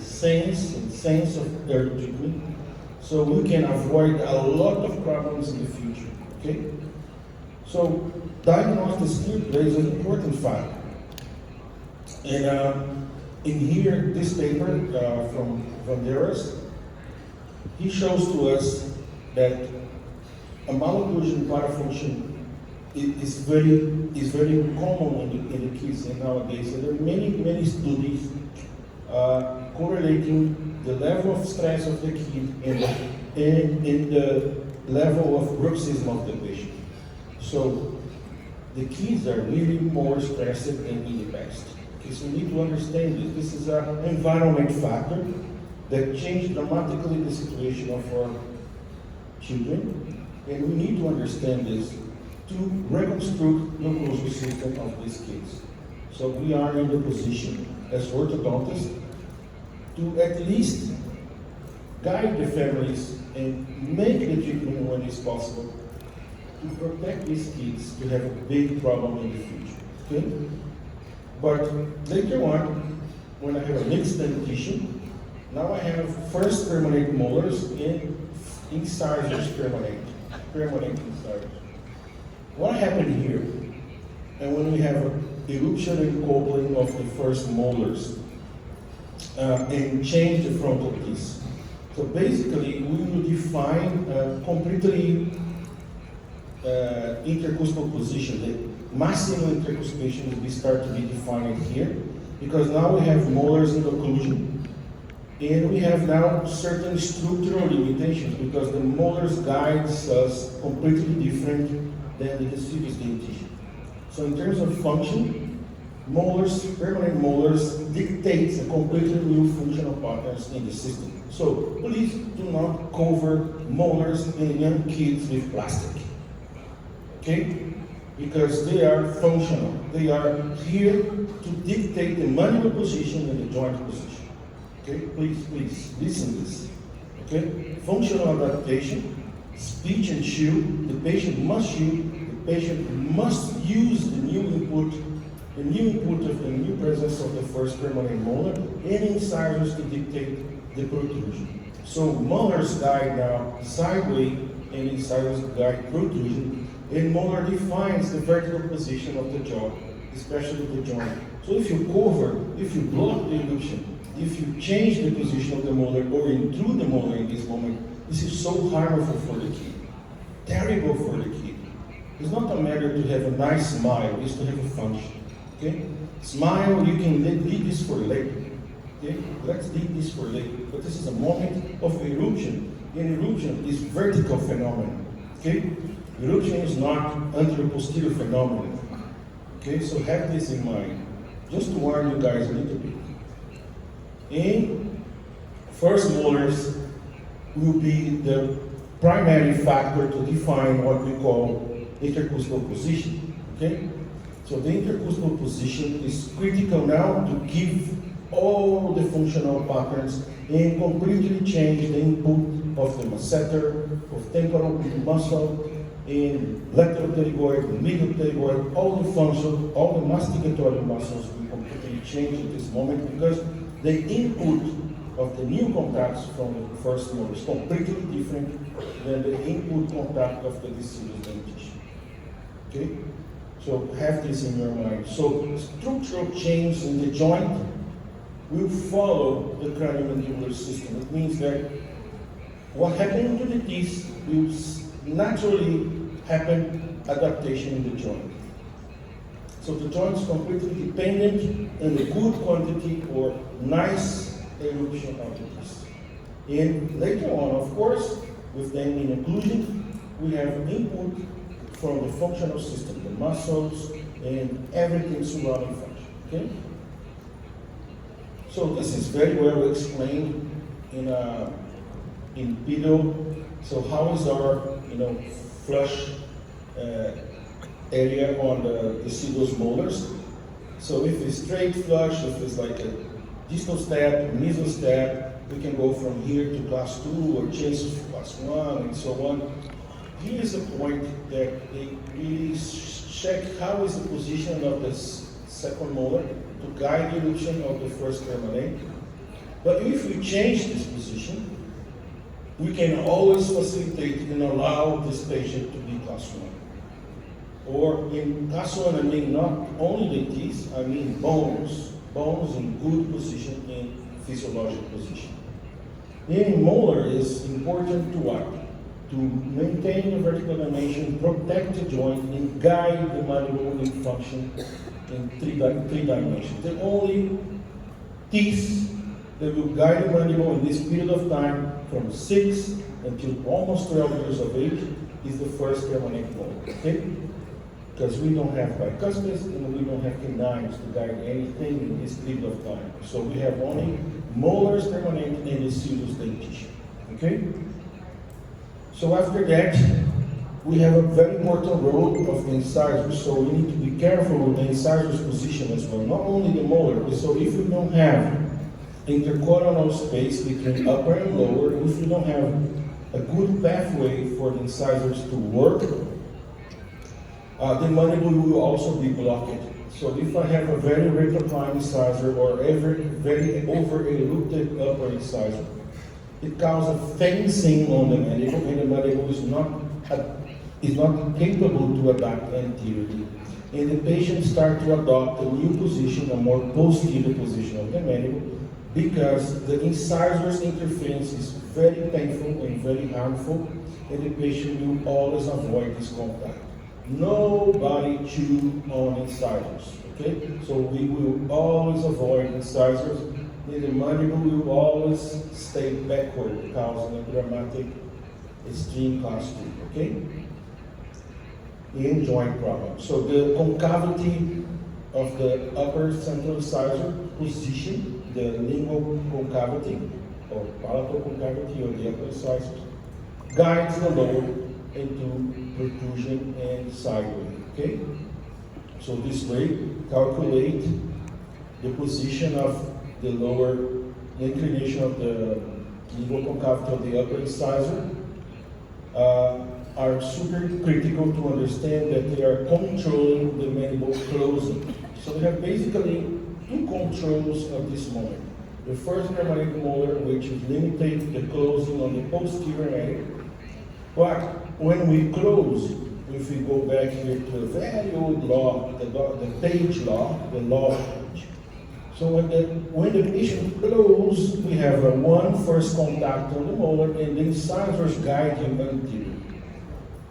sense of their treatment, so we can avoid a lot of problems in the future. Okay? So diagnostic skill plays an important factor. And in here, this paper from Vanderas, he shows to us that a malocclusion parafunction is very common in the kids nowadays. And there are many studies correlating the level of stress of the kid and the level of bruxism of the patient. So the kids are really more stressed than in the past. Okay, so we need to understand this. This is an environment factor that changed dramatically the situation of our children, and we need to understand this to reconstruct the mucosal system of these kids. So we are in the position as orthodontists to at least guide the families and make the treatment when it's possible to protect these kids to have a big problem in the future. Okay? But later on, when I have a mixed dentition, now I have first permanent molars and incisors permanent incisors. What happened here? And when we have eruption and coupling of the first molars and change the frontal teeth. So basically, we will define a completely intercostal position. The maximum intercuspation will start to be defined here, because now we have molars in occlusion, and we have now certain structural limitations because the molars guides us completely different than the deciduous dentition. So in terms of function, molars, permanent molars, dictates a completely new functional patterns in the system. So please do not cover molars in young kids with plastic. Okay? Because they are functional. They are here to dictate the mandible position and the joint position. Okay? Please listen to this. Okay? Functional adaptation, speech and chew. The patient must chew. The patient must use the new input of the new presence of the first permanent molar and incisors to dictate the protrusion. So molars guide now sideways and incisors guide protrusion, and molar defines the vertical position of the jaw, especially the joint. So if you cover, if you block the illusion, if you change the position of the molar or intrude the molar in this moment, this is so harmful for the kid, terrible for the kid. It's not a matter to have a nice smile, it's to have a function. Okay? Smile, you can leave this for later. Okay? Let's leave this for later. But this is a moment of eruption. And eruption is vertical phenomenon. Okay? Eruption is not anteroposterior phenomenon. Okay, so have this in mind. Just to warn you guys a little bit. And first molars will be the primary factor to define what we call intercostal position. Okay? So the intercostal position is critical now to give all the functional patterns and completely change the input of the masseter, of temporal muscle, in lateral pterygoid, medial pterygoid, all the functions, all the masticatory muscles will completely change at this moment because the input of the new contacts from the first molar is completely different than the input contact of the deciduous dentition. Okay? So have this in your mind. So structural change in the joint will follow the craniomandibular system. It means that what happened to the teeth will naturally happen adaptation in the joint. So the joint is completely dependent on the good quantity or nice eruption of the teeth. And later on, of course, with them in occlusion, we have input from the functional system, the muscles, and everything surrounding function. Okay? So this is very well explained in pedo. So how is our flush area on the deciduous molars? So if it's straight flush, if it's like a distal step, mesial step, we can go from here to class 2 or change to class 1 and so on. Here is a point that they really check how is the position of the second molar to guide the eruption of the first permanent. But if we change this position, we can always facilitate and allow this patient to be class 1. Or in class 1, I mean not only the teeth, I mean bones. Bones in good position, in physiological position. In molar is important to what? To maintain the vertical dimension, protect the joint, and guide the mandible in function in three dimensions. The only teeth that will guide the mandible in this period of time, from 6 until almost 12 years of age, is the first permanent molar. Okay? Because we don't have bicuspids and we don't have canines to guide anything in this period of time. So we have only molars permanent and the serous dentition. Okay? So after that, we have a very important role of the incisors, so we need to be careful with the incisors position as well. Not only the molar, so if we don't have intercoronal space between upper and lower, if we don't have a good pathway for the incisors to work, the mandible will also be blocked. So if I have a very rectocline incisor or a very over-erupted upper incisor, it causes fencing on the mandible, and the mandible is not capable to adapt anteriorly. And the patient starts to adopt a new position, a more posterior position of the mandible, because the incisors interference is very painful and very harmful, and the patient will always avoid this contact. Nobody chew on incisors, okay? So we will always avoid incisors, and the mandible will always stay backward, causing a dramatic extreme class 2, okay? In joint problem. So the concavity of the upper central incisor position, the lingual concavity, or palatal concavity, or the upper incisors, guides the lower into protrusion and sideways, okay? So this way, calculate the position of the lower inclination of the lingual concavity of the upper incisor, are super critical to understand that they are controlling the mandible closing. So we have basically two controls at this moment. The first permanent molar, which is limiting the closing on the posterior area. But when we close, if we go back here to a very old law, the Page law, the law of Page. So when the patient closes, we have one first contact on the molar, and the incisors guide him anterior.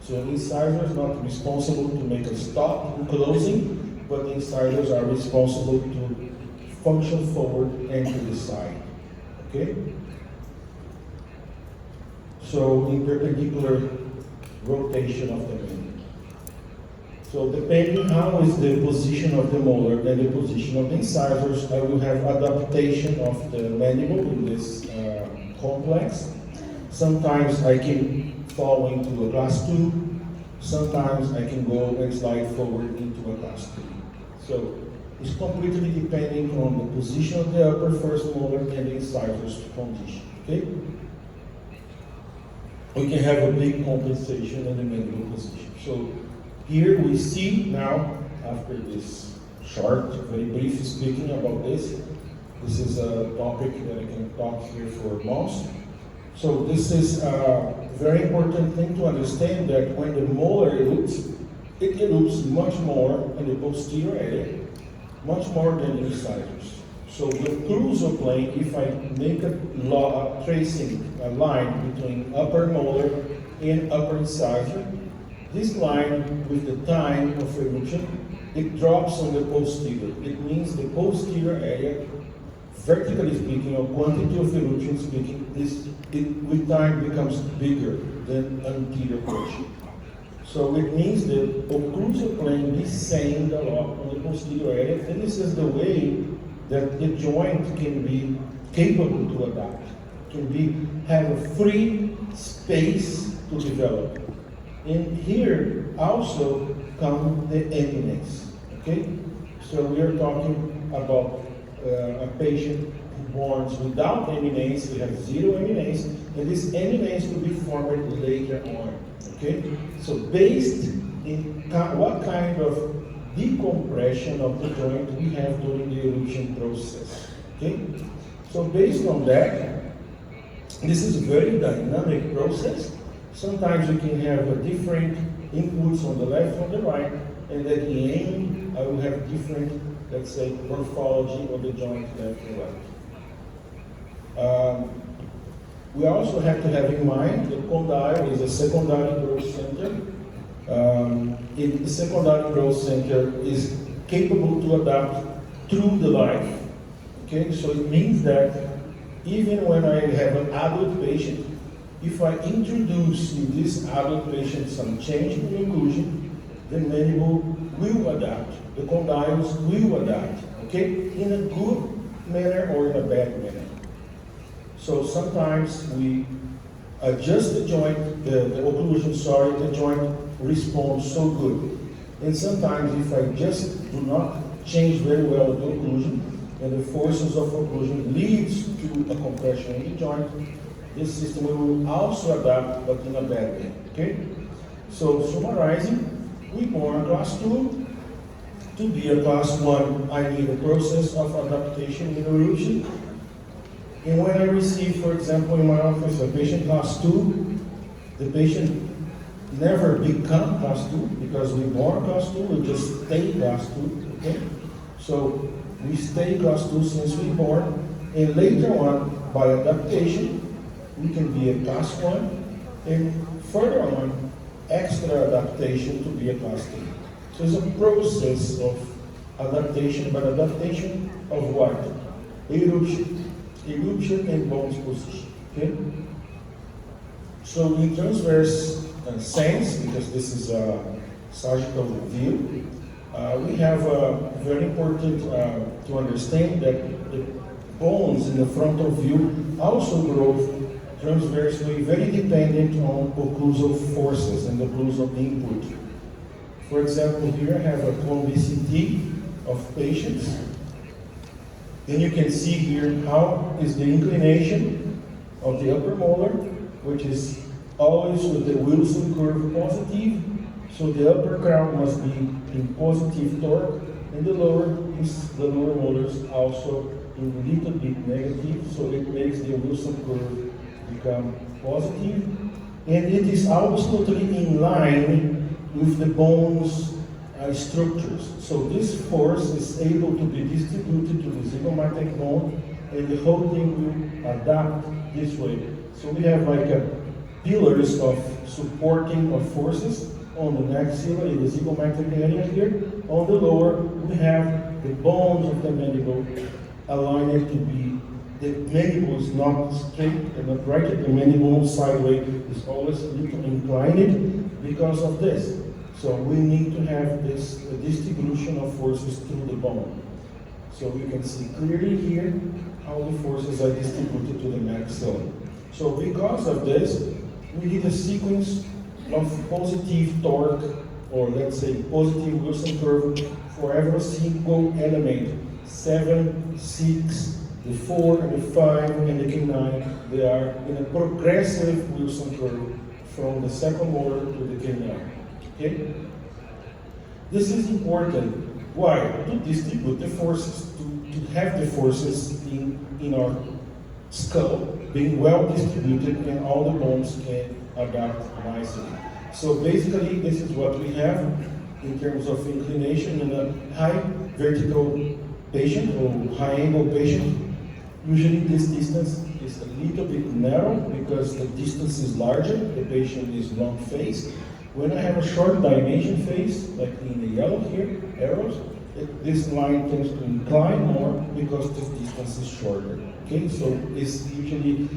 So the incisor is not responsible to make a stop in closing, but the incisors are responsible to function forward and to the side. Okay? So in perpendicular rotation of the mandible. So depending how is the position of the molar and the position of the incisors, I will have adaptation of the mandible in this complex. Sometimes I can fall into a class 2. Sometimes I can go and slide forward into a class 3. So it's completely depending on the position of the upper first molar and the incisors condition. Okay? We can have a big compensation in the mandible position. So here we see now, after this short, very brief speaking about this is a topic that I can talk here for months. So this is a very important thing to understand, that when the molar erupts, it erupts much more in the posterior area, much more than the incisors. So the occlusal plane, if I make a tracing a line between upper molar and upper incisor, this line with the time of eruption, it drops on the posterior. It means the posterior area, vertically speaking, or quantity of eruption speaking, with time becomes bigger than anterior portion. So it means the occlusal plane descends a lot on the posterior area, and this is the way that the joint can be capable to adapt, have a free space to develop. And here also come the eminence, okay? So we are talking about a patient who born without eminence. We have zero eminence, and this eminence will be formed later on, okay? So based in what kind of decompression of the joint we have during the eruption process, okay? So based on that, this is a very dynamic process. Sometimes you can have a different inputs on the left, on the right, and at the end, I will have different, let's say, morphology of the joint left and right. We also have to have in mind the condyle is a secondary growth center. The secondary growth center is capable to adapt through the life. Okay, so it means that even when I have an adult patient, if I introduce in this adult patient some change in occlusion, the mandible will adapt, the condyles will adapt, okay, in a good manner or in a bad manner. So sometimes we adjust the joint, the occlusion, the joint responds so good. And sometimes if I just do not change very well the occlusion, and the forces of occlusion leads to a compression in the joint, this system will also adapt, but in a bad way, okay? So summarizing, we born class 2. To be a class 1, I need a process of adaptation in evolution. And when I receive, for example, in my office, a patient class 2, the patient never become class 2, because we born class 2, we just stay class 2, okay? So we stay class 2 since we born, and later on, by adaptation, we can be a class 1, and further on, extra adaptation to be a class 3. So it's a process of adaptation, but adaptation of what? Eruption and bones position, okay? So in transverse sense, because this is a sagittal view, we have very important to understand that the bones in the frontal view also grow transversely, very dependent on occlusal forces and occlusal input. For example, here I have a cone VCT of patients, and you can see here how is the inclination of the upper molar, which is always with the Wilson curve positive. So the upper crown must be in positive torque, and the lower molars also in a little bit negative, so it makes the Wilson curve become positive. And it is absolutely in line with the bone's structures. So this force is able to be distributed to the zygomatic bone, and the whole thing will adapt this way. So we have like pillars of supporting of forces on the maxilla in the zygomatic area here. On the lower, we have the bones of the mandible aligned to be, the mandible is not straight and not right, the mandible sideways is always a little inclined because of this. So we need to have this distribution of forces through the bone. So we can see clearly here how the forces are distributed to the maxilla. So because of this, we need a sequence of positive torque, or let's say positive Wilson curve, for every single element. 7, 6, the 4, and the 5, and the K9, they are in a progressive Wilson curve from the second molar to the K9. Okay? This is important. Why? To distribute the forces, to have the forces in our skull being well distributed, and all the bones can adapt nicely. So basically, this is what we have in terms of inclination in a high vertical patient or high angle patient. Usually this distance is a little bit narrow because the distance is larger, the patient is long faced. When I have a short dimension face, like in the yellow here, arrows, this line tends to incline more because this distance is shorter. Okay, so it's usually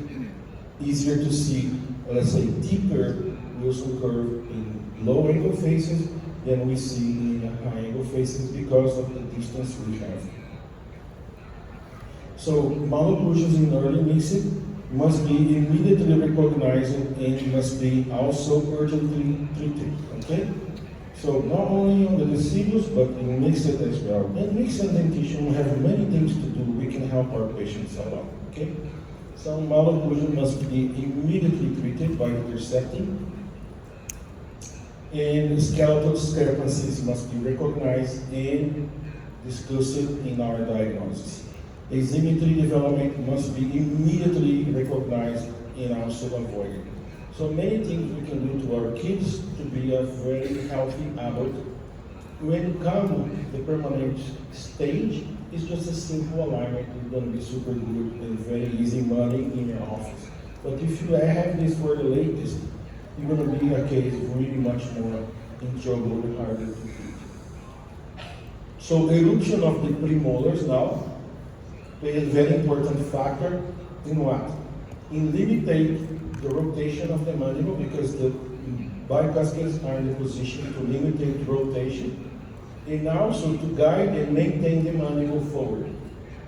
easier to see, let's say, deeper Wilson curve in low angle faces than we see in high angle faces because of the distance we have. So malocclusions in early mixed must be immediately recognized and must be also urgently treated. Okay? So not only on the deciduous, but in mixed as well. And mixed dentition, we have many things to do. We can help our patients a lot. Okay? So malocclusion must be immediately treated by intercepting. And skeletal discrepancies must be recognized and discussed in our diagnosis. asymmetry development must be immediately recognized and also avoided. So many things we can do to our kids to be a very healthy adult. When you come to the permanent stage, it's just a simple alignment. It's going to be super good and very easy money in your office. But if you have this for the latest, you're going to be a case really much more in trouble and harder to treat. So eruption of the premolars now plays a very important factor in what? In limiting the rotation of the mandible, because the bicuspids are in the position to limit the rotation, and also to guide and maintain the mandible forward.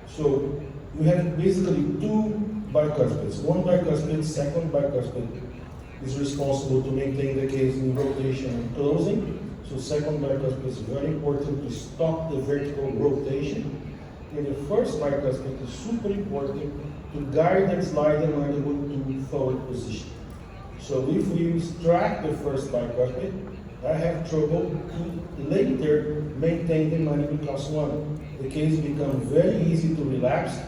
So you have basically two bicuspids. One bicuspid, second bicuspid, is responsible to maintain the case in rotation and closing. So second bicuspid is very important to stop the vertical rotation. And the first bicuspid is super important to guide and slide the mandible to forward position. So if we extract the first bicuspid, I have trouble to later maintain the mandible class 1. The case becomes very easy to relapse,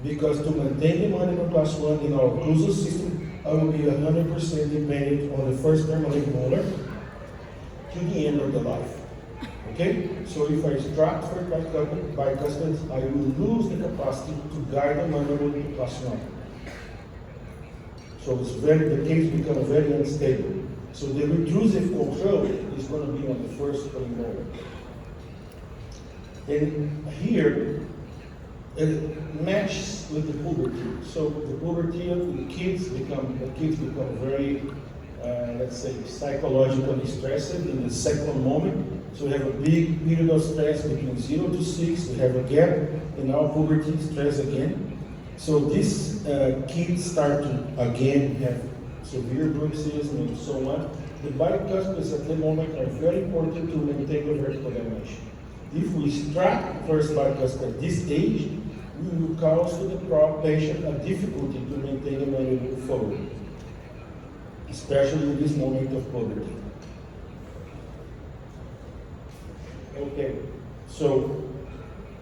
because to maintain the mandible class 1 in our occlusal system, I will be 100% dependent on the first permanent molar to the end of the life. Okay? So if I extract first bicuspid, I will lose the capacity to guide the mandible to class 1. So the case becomes very unstable. So the retrusive control is going to be on the first premolar. And here, it matches with the puberty. So the puberty of the kids become very, let's say, psychologically stressed in the second moment. So we have a big period of stress between 0 to 6, we have a gap, and now puberty stress again. So these kids start to again have severe bruxism and so on. The bicuspids at the moment are very important to maintain the vertical dimension. If we extract first bicuspid at this age, we will cause to the patient a difficulty to maintain the mandible forward, especially in this moment of puberty. Okay, so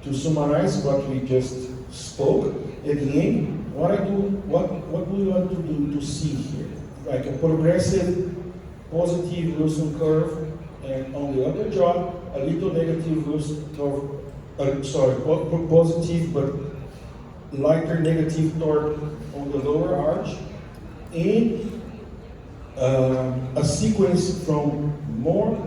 to summarize what we just spoke, at the end, what we want to do to see here, like a progressive positive Wilson curve, and on the upper jaw, a little negative Wilson curve, positive but lighter negative torque on the lower arch, and a sequence from more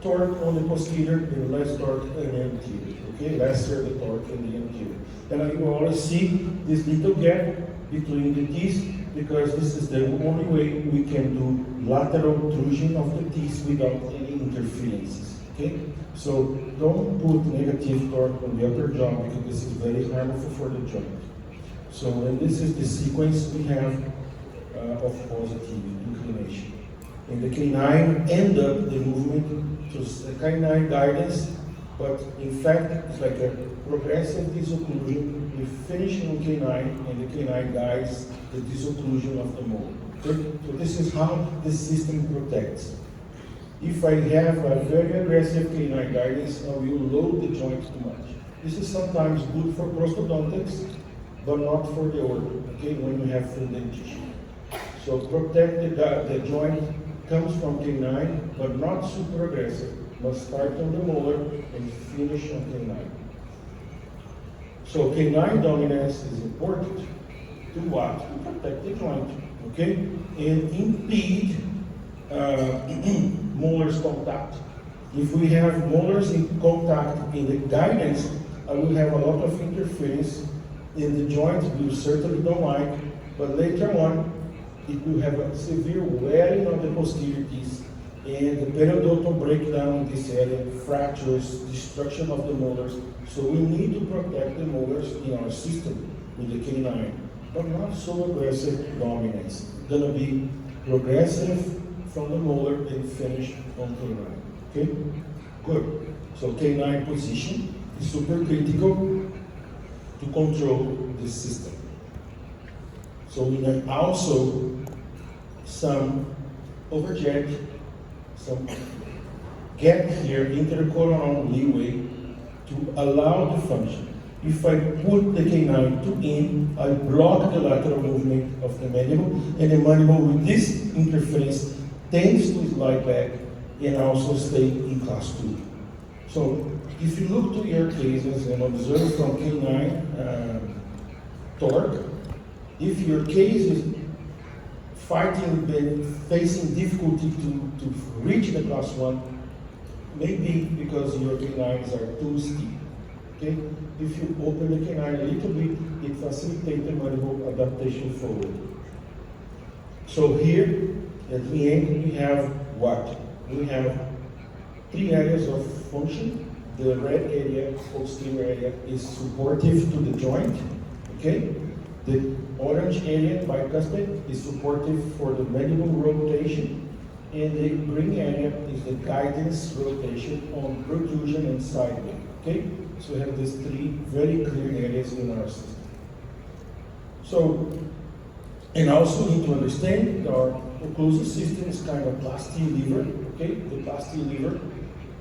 torque on the posterior and less torque in the anterior. Okay, lesser the torque in the anterior. And you always see this little gap between the teeth, because this is the only way we can do lateral obtrusion of the teeth without any interferences. Okay, so don't put negative torque on the upper jaw, because this is very harmful for the joint. So, and this is the sequence we have of positive inclination. And the canine end up the movement to the canine guidance, but in fact it's like a progressive disocclusion. We finish on canine, and the canine guides the disocclusion of the molar. So this is how the system protects. If I have a very aggressive canine guidance, I will load the joint too much. This is sometimes good for prosthodontics, but not for the ortho, okay, when you have full dentition. So protect the joint comes from canine, but not super aggressive. Must start on the molar and finish on canine. So canine dominance is important to what? To protect the joint, okay? And impede molars contact. If we have molars in contact in the guidance, I will have a lot of interference in the joint we certainly don't like, but later on, it will have a severe wearing of the posterior teeth, and the periodontal breakdown in this area, fractures, destruction of the molars. So we need to protect the molars in our system with the canine, but not so aggressive dominance. It's gonna be progressive from the molar and finish on canine. Okay? Good. So canine position is super critical to control this system. So we have also some overjet, some gap here, intercoronal leeway to allow the function. If I put the canine to in, I block the lateral movement of the mandible, and the mandible with this interface tends to slide back and also stay in class 2. So if you look to your cases and observe from canine torque, if your case is facing difficulty to reach the class 1, maybe because your canines are too steep. Okay? If you open the canine a little bit, it facilitates the mandible adaptation forward. So here, at the end, we have what? We have 3 areas of function. The red area, posterior area, is supportive to the joint. Okay? The orange area, bicuspid, is supportive for the mandible rotation. And the green area is the guidance rotation on protrusion and sideway. Okay? So we have these 3 very clear areas in our system. So, and also need to understand that our occlusal system is kind of class T lever. Okay? The class T lever,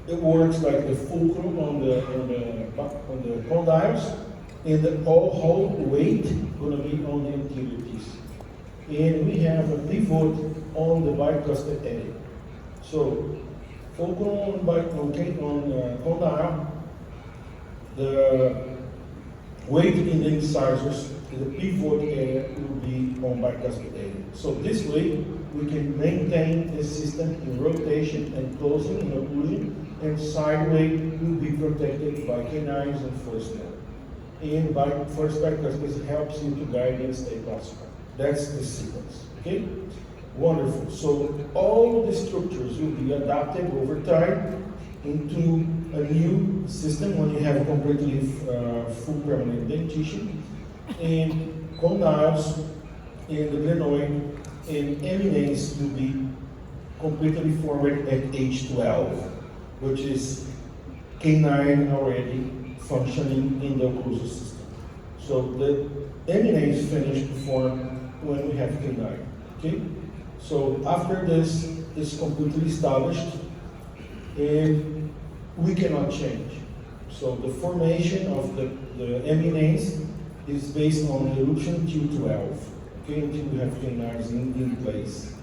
it works like the fulcrum on the condyles, and the whole weight going to be on the anterior piece. And we have a pivot on the bicuspid area. So, fulcrum on condyle, the weight in the incisors, the pivot area will be on bicuspid area. So this way, we can maintain the system in rotation and closing and occlusion, and sideway will be protected by canines and first nerve. And by first bicuspid helps you to guide and stay classified. That's the sequence, okay? Wonderful. So all the structures will be adapted over time into a new system when you have a completely full permanent dentition. And condyles and the glenoid and eminence will be completely formed at age 12, which is canine already functioning in the occlusal system. So the eminence finished to form when we have canine. Okay? So after this is completely established, and we cannot change. So the formation of the eminence is based on the eruption Q12, okay, until we have canines in place.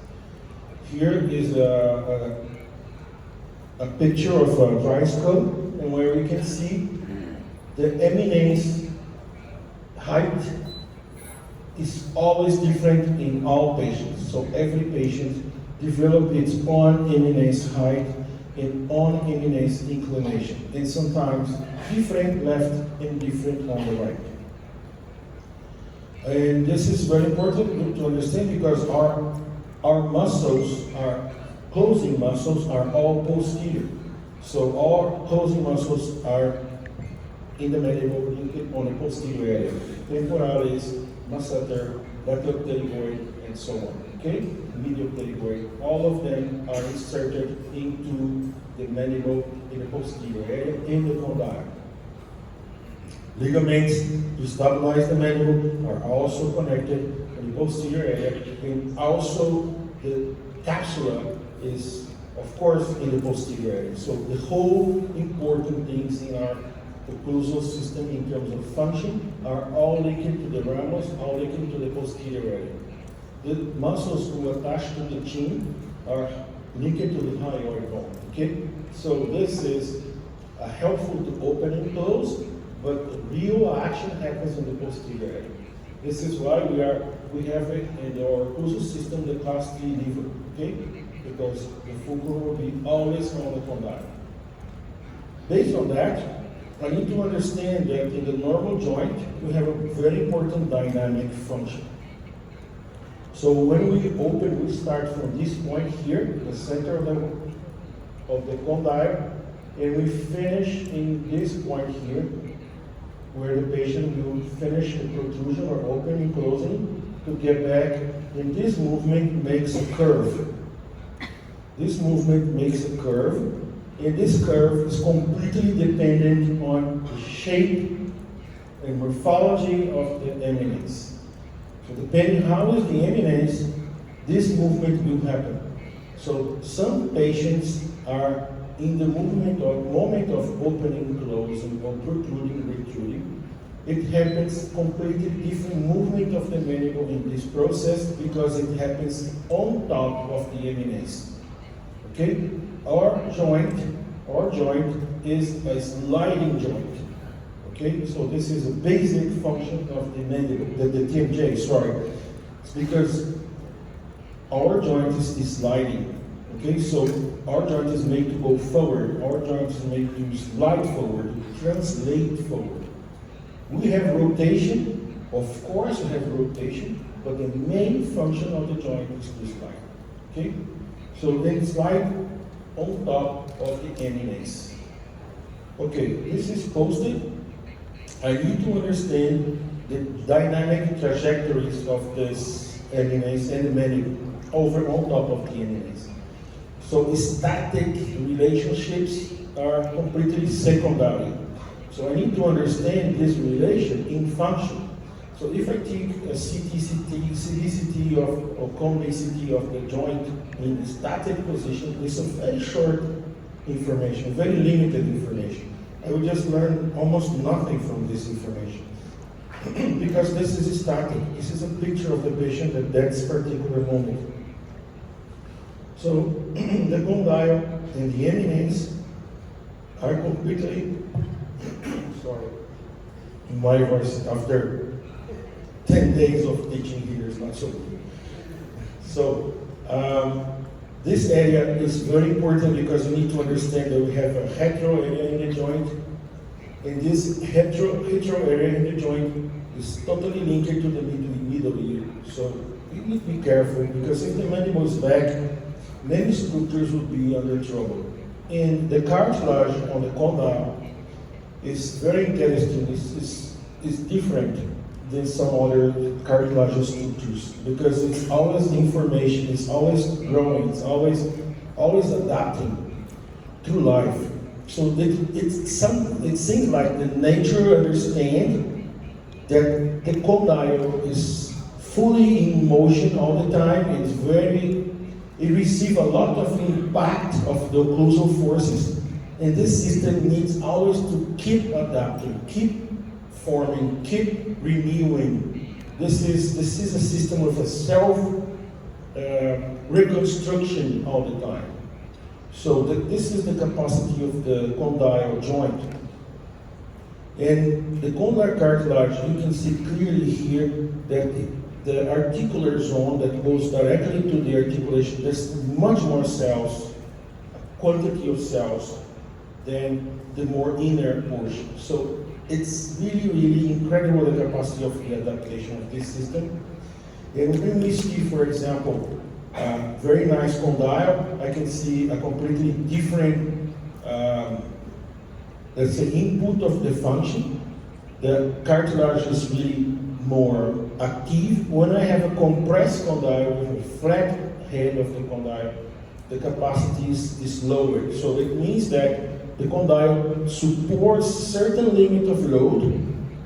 Here is a picture of a dry skull, and where we can see the eminence height is always different in all patients. So every patient develops its own eminence height and own eminence inclination, and sometimes different left and different on the right. And this is very important to understand because our muscles, our closing muscles are all posterior. So our closing muscles are in the mandible on the posterior area. Temporalis, masseter, lateral pterygoid, and so on. Okay? Medial pterygoid, all of them are inserted into the mandible in the posterior area in the condyle. Ligaments to stabilize the mandible are also connected in the posterior area, and also the capsula is, of course, in the posterior area. So the whole important things in our occlusal system in terms of function are all linked to the ramus, all linked to the posterior area. The muscles who attach to the chin are linked to the hyoid bone. Okay? So this is helpful to open and close, but the real action happens in the posterior area. This is why we have it in our occlusal system, the class 3 lever. Okay? Because the fulcrum will be always on the condyle. Based on that, I need to understand that in the normal joint, we have a very important dynamic function. So when we open, we start from this point here, the center of the condyle, and we finish in this point here, where the patient will finish the protrusion or opening, closing, to get back, and this movement makes a curve. This movement makes a curve, and this curve is completely dependent on the shape and morphology of the eminence. So depending how is the eminence, this movement will happen. So some patients are in the moment of opening, closing, or protruding, retruding, it happens completely different movement of the mandible in this process because it happens on top of the eminence. Okay? Our joint is a sliding joint. Okay? So this is a basic function of the mandible, the TMJ, sorry. It's because our joint is sliding. Okay, so our joint is made to go forward. Our joint is made to slide forward, to translate forward. We have rotation, of course we have rotation, but the main function of the joint is to slide. Okay, so they slide on top of the eminence. Okay, this is posted. I need to understand the dynamic trajectories of this eminence and the mandible over on top of the eminence. So static relationships are completely secondary. So I need to understand this relation in function. So if I take a CDCT or conicity of the joint in a static position, it's a very short information, very limited information. I will just learn almost nothing from this information. Because this is static. This is a picture of the patient at that particular moment. So the condyle and the eminence are completely, sorry, my voice after 10 days of teaching here is not so good. So this area is very important because you need to understand that we have a hetero area in the joint, and this hetero area in the joint is totally linked to the middle ear. So you need to be careful because if the mandible is back, many structures would be under trouble. And the cartilage on the condyle is very interesting. It's different than some other cartilaginous structures because it's always information, it's always growing, it's always adapting through life. So it seems like the nature understands that the condyle is fully in motion all the time. It receives a lot of impact of the occlusal forces. And this system needs always to keep adapting, keep forming, keep renewing. This is a system with a self reconstruction all the time. So this is the capacity of the condyle joint. And the condylar cartilage, you can see clearly here that the articular zone that goes directly to the articulation, there's much more cells, quantity of cells, than the more inner portion. So it's really, really incredible the capacity of the adaptation of this system. And when we see, for example, very nice condyle, I can see a completely different, let's say, input of the function. The cartilage is really more active. When I have a compressed condyle with a flat head of the condyle, the capacity is lowered. So it means that the condyle supports certain limit of load,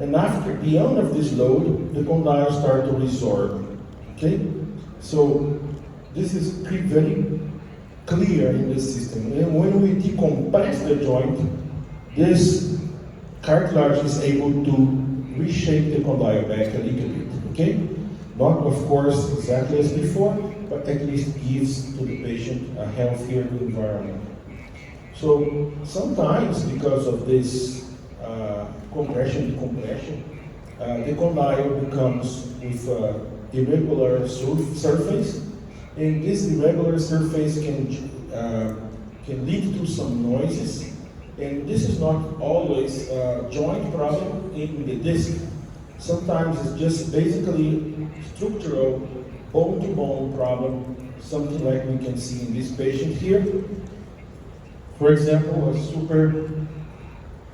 and after beyond of this load, the condyle starts to resorb. Okay? So this is very clear in the system. And when we decompress the joint, this cartilage is able to reshape the condyle back a little bit. Okay? Not, of course, exactly as before, but at least gives to the patient a healthier environment. So sometimes, because of this decompression, the condyle becomes with irregular surface, and this irregular surface can lead to some noises. And this is not always a joint problem in the disc. Sometimes it's just basically structural bone-to-bone problem, something like we can see in this patient here. For example, a super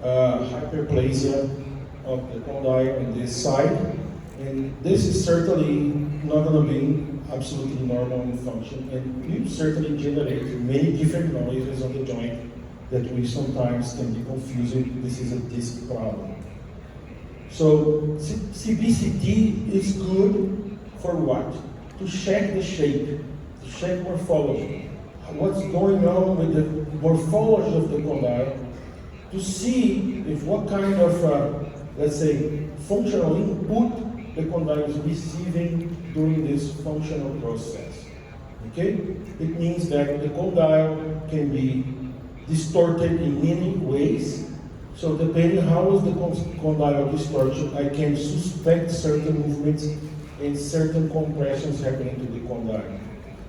hyperplasia of the condyle on this side. And this is certainly not going to be absolutely normal in function, and will certainly generate many different noises on the joint that we sometimes can be confusing. This is a disc problem. So CBCT is good for what? To check the shape, to check morphology. What's going on with the morphology of the condyle, to see if what kind of let's say, functional input the condyle is receiving during this functional process. Okay? It means that the condyle can be distorted in many ways. So depending how is the condyle distortion, I can suspect certain movements and certain compressions happening to the condyle.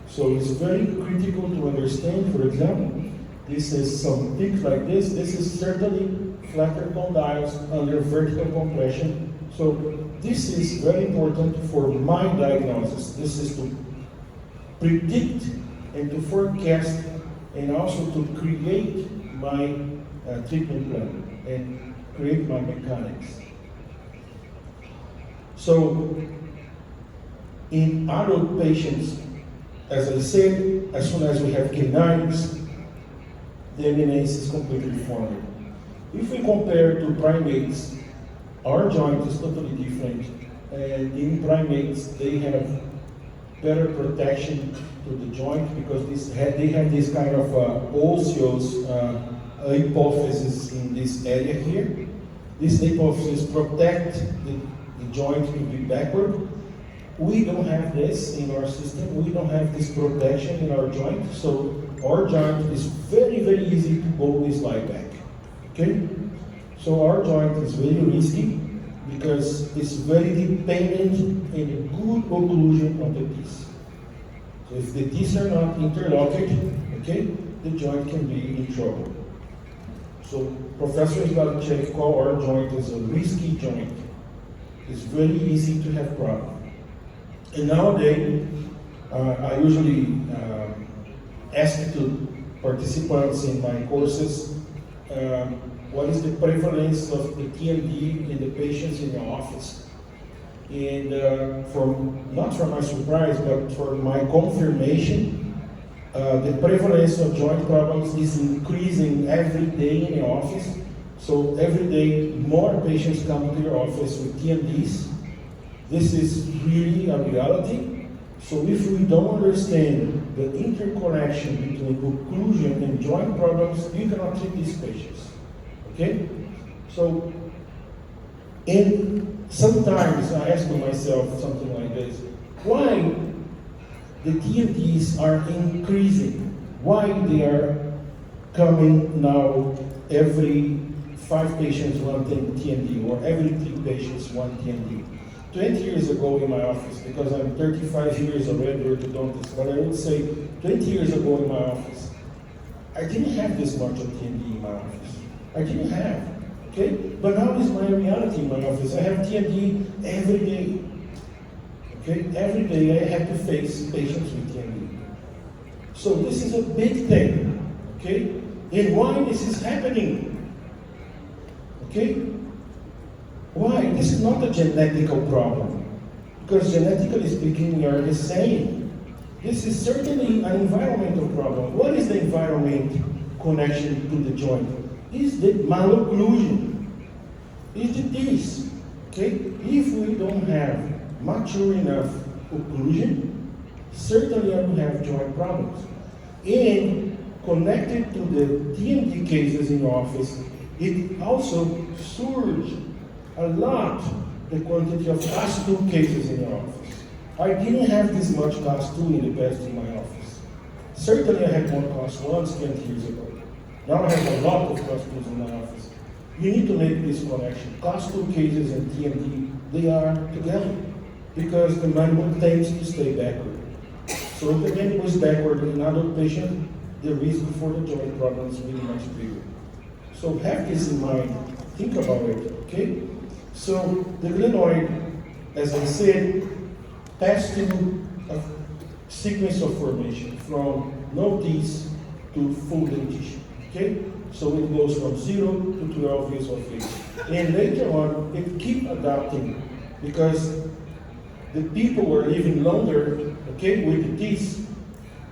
So it's very critical to understand, for example, this is some peaks like this. This is certainly flatter condyles under vertical compression. So this is very important for my diagnosis. This is to predict and to forecast and also to create my treatment plan and create my mechanics. So in adult patients, as I said, as soon as we have canines, the eminence is completely formed. If we compare to primates, our joint is totally different. And in primates, they have better protection to the joint because they have this kind of osseous hypophysis in this area here. This hypophysis protects the joint to be backward. We don't have this in our system. We don't have this protection in our joint. So our joint is very, very easy to go this lie back. Okay? So our joint is very risky because it's very dependent on a good occlusion of the teeth. So if the teeth are not interlocked, okay, the joint can be in trouble. So Professor Zlatchek call our joint as a risky joint. It's very easy to have problems. And nowadays, I usually ask to participants in my courses, what is the prevalence of the TMD in the patients in the office? And not for my surprise, but for my confirmation, the prevalence of joint problems is increasing every day in the office. So every day, more patients come to your office with TMDs. This is really a reality. So if we don't understand the interconnection between occlusion and joint problems, you cannot treat these patients. Okay? So, and sometimes I ask myself something like this: why the TMDs are increasing? Why they are coming now every 5 patients one TMD, or every 3 patients one TMD? 20 years ago in my office, because I'm 35 years already orthodontist, but I would say 20 years ago in my office, I didn't have this much of TMD in my office. I didn't have, okay? But now it's my reality in my office. I have TMD every day, okay? Every day I have to face patients with TMD. So this is a big thing, okay? And why this is happening, okay? Why? This is not a genetical problem, because genetically speaking, we are the same. This is certainly an environmental problem. What is the environment connection to the joint? Is the malocclusion. Is the teeth. Okay? If we don't have mature enough occlusion, certainly I will have joint problems. And connected to the TMD cases in the office, it also surged a lot the quantity of class 2 cases in the office. I didn't have this much class 2 in the past in my office. Certainly I had more class 1s 20 years ago. Now I have a lot of class 2s in my office. You need to make this connection. Class 2 cases and TMD, they are together because the mandible tends to stay backward. So if the mandible is backward in an adult patient, the risk for the joint problem is really much bigger. So have this in mind. Think about it, okay? So the glenoid, as I said, passed through a sequence of formation from no teeth to full dentition, okay? So it goes from 0 to 12 years of age. And later on, it keeps adapting because the people were living longer, okay, with the teeth.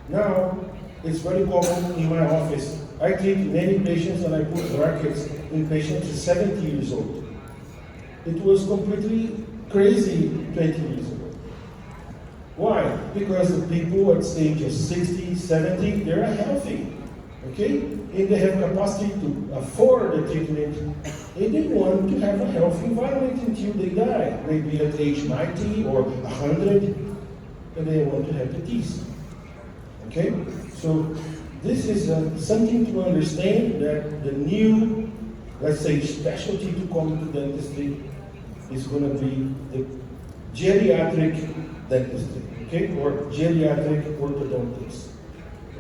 Now, it's very common in my office. I treat many patients and I put brackets in patients 70 years old. It was completely crazy 20 years ago. Why? Because the people at ages 60, 70, they're healthy, okay? And they have capacity to afford the treatment and they want to have a healthy environment until they die, maybe at age 90 or 100, and they want to have the teeth. Okay? So this is something to understand, that the new, let's say, specialty to come to dentistry is going to be the geriatric dentistry, okay, or geriatric orthodontics,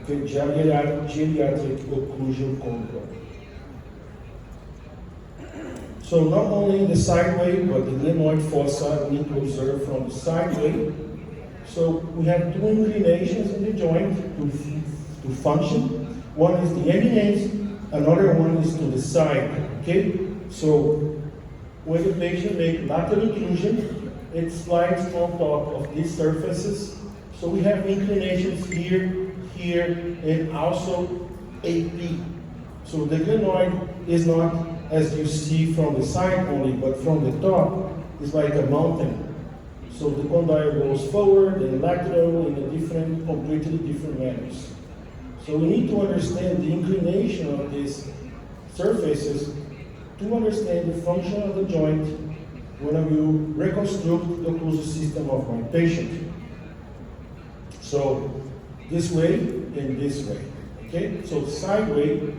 okay, geriatric occlusion control. So not only the sideway, but the glenoid fossa we need to observe from the sideway. So we have two inclinations in the joint to function. One is the eminence, another one is to the side, okay? So when the patient makes lateral occlusion, it slides on top of these surfaces. So we have inclinations here, here, and also AP. So the glenoid is not as you see from the side only, but from the top, it's like a mountain. So the condyle goes forward and lateral in a completely different manners. So we need to understand the inclination of these surfaces to understand the function of the joint when I will reconstruct the occlusal system of my patient. So this way and this way, okay? So sideway,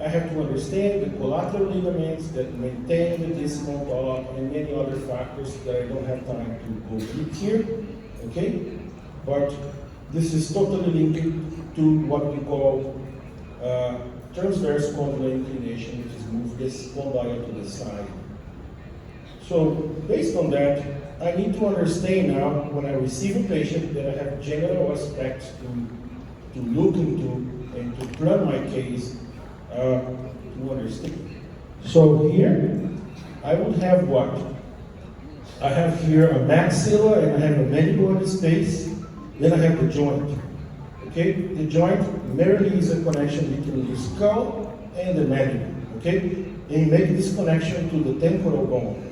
I have to understand the collateral ligaments that maintain the disc on top and many other factors that I don't have time to go deep here, okay? But this is totally linked to what we call transverse condylar inclination, which is move this condyle to the side. So based on that, I need to understand now when I receive a patient that I have general aspects to look into and to plan my case to understand. So here, I would have what? I have here a maxilla and I have a mandibular space, then I have the joint. Okay, the joint merely is a connection between the skull and the mandible. Okay, and you make this connection to the temporal bone.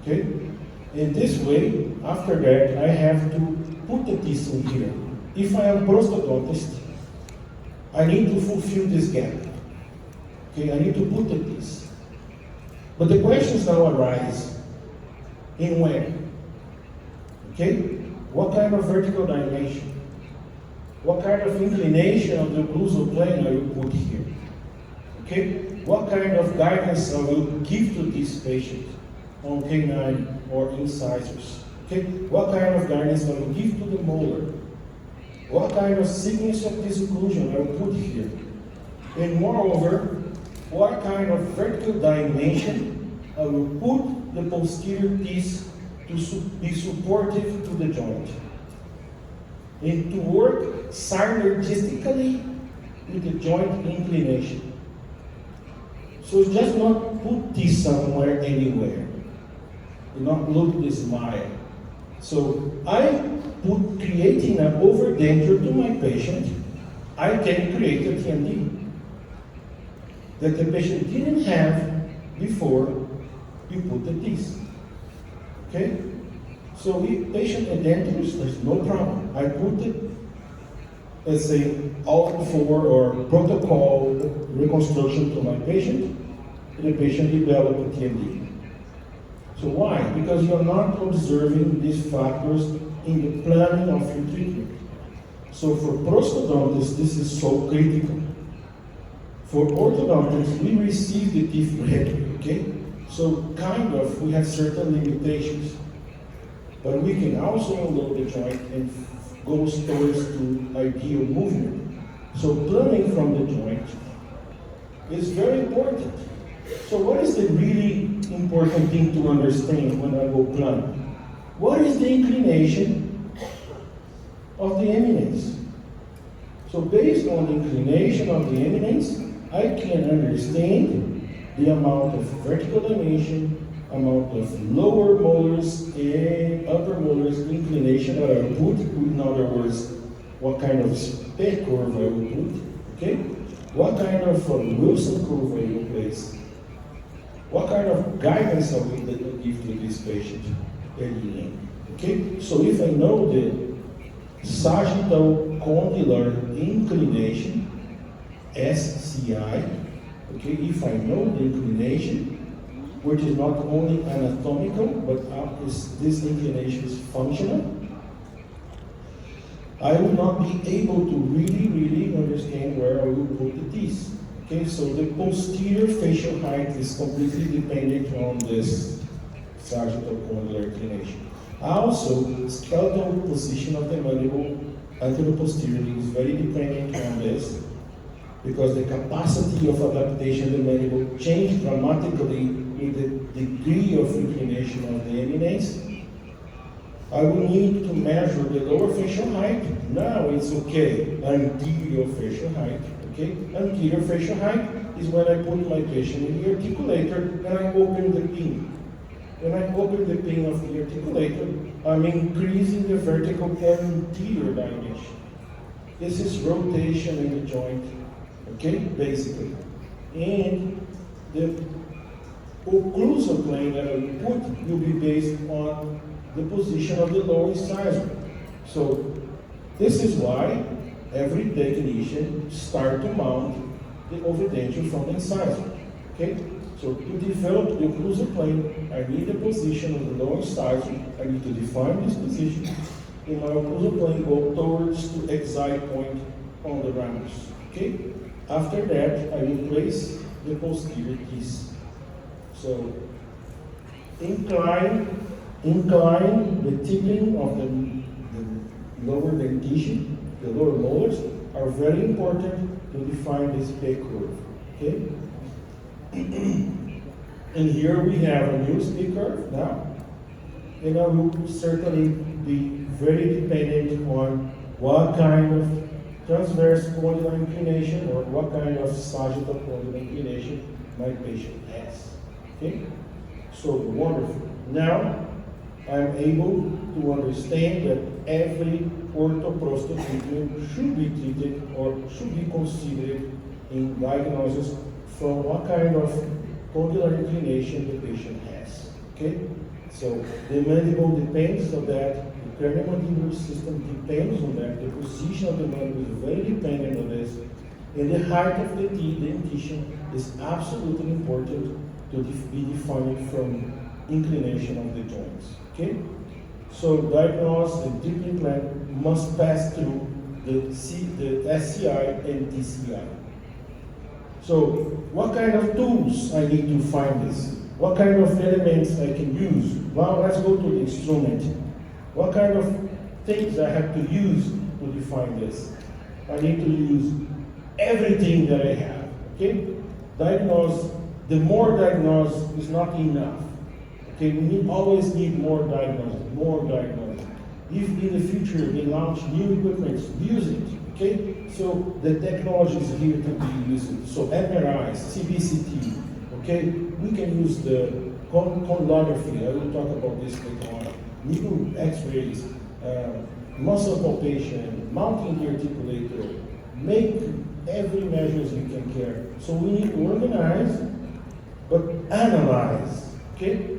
Okay, in this way, after that, I have to put the teeth in here. If I am prosthodontist, I need to fulfill this gap. Okay, I need to put the teeth. But the questions now arise: in where? Okay, what kind of vertical dilation? What kind of inclination of the occlusal plane I will put here? Okay, what kind of guidance I will give to this patient on canine or incisors? Okay, what kind of guidance I will give to the molar? What kind of sequence of this occlusion I will put here? And moreover, what kind of vertical dimension I will put the posterior teeth to be supportive to the joint, and to work synergistically with the joint inclination. So just not put this somewhere, anywhere. Do not look this smile. So creating an overdenture to my patient, I can create a TMD that the patient didn't have before you put the teeth. Okay? So if patient edentulous, there's no problem. I put it, let's say, all for or protocol reconstruction to my patient, and the patient develop a TMD. So why? Because you're not observing these factors in the planning of your treatment. So for prosthodontists, this is so critical. For orthodontists, we receive the teeth ready, okay? So kind of, we have certain limitations. But we can also unload the joint and go towards to ideal movement. So planning from the joint is very important. So what is the really important thing to understand when I go plan? What is the inclination of the eminence? So based on the inclination of the eminence, I can understand the amount of vertical dimension, amount of lower molars and upper molars inclination that I will put. In other words, what kind of spec curve I will put, okay? What kind of Wilson curve I will place? What kind of guidance I will give to this patient? Okay, so if I know the sagittal condylar inclination, SCI, okay, if I know the inclination, which is not only anatomical, but this inclination is functional, I will not be able to really understand where I will put the teeth. Okay, so the posterior facial height is completely dependent on this sagittal-condylar inclination. Also, the skeletal position of the mandible anteroposteriorly is very dependent on this, because the capacity of adaptation of the mandible changes dramatically with the degree of inclination of the eminence. I will need to measure the lower facial height. Now it's okay. Anterior facial height. Okay? Anterior facial height is when I put my patient in the articulator and I open the pin. When I open the pin of the articulator, I'm increasing the vertical anterior dimension. This is rotation in the joint. Okay? Basically. And the occlusal plane that I will put will be based on the position of the lower incisor. So this is why every technician starts to mount the overdenture from the incisor. Okay? So to develop the occlusal plane, I need the position of the lower incisor. I need to define this position. And my occlusal plane go towards the excite point on the ramus. Okay? After that, I will place the posterior teeth. So incline the tipping of the lower dentition, the lower molars, are very important to define this P curve. Okay? And here we have a new P curve now. And I will certainly be very dependent on what kind of transverse condylar inclination or what kind of sagittal condylar inclination my patient has. Okay? So wonderful. Now, I'm able to understand that every orthoprostatic treatment should be treated or should be considered in diagnosis from what kind of condylar inclination the patient has. Okay? So the mandible depends on that, the craniomandibular system depends on that, the position of the mandible is very dependent on this, and the height of the dentition is absolutely important to be defined from inclination of the joints. Okay? So diagnosis and treatment plan must pass through the SCI and TCI. So what kind of tools I need to find this? What kind of elements I can use? Well, let's go to the instrument. What kind of things I have to use to define this? I need to use everything that I have. Okay? Diagnose. The more diagnose is not enough. Okay, we always need more diagnosis, more diagnosis. If in the future they launch new equipment, use it. Okay, so the technology is here to be used. So MRI, CBCT. Okay, we can use the condylarography. I will talk about this later on. Needle X-rays, muscle palpation, mounting the articulator. Make every measures you can care. So we need to organize, but analyze. Okay.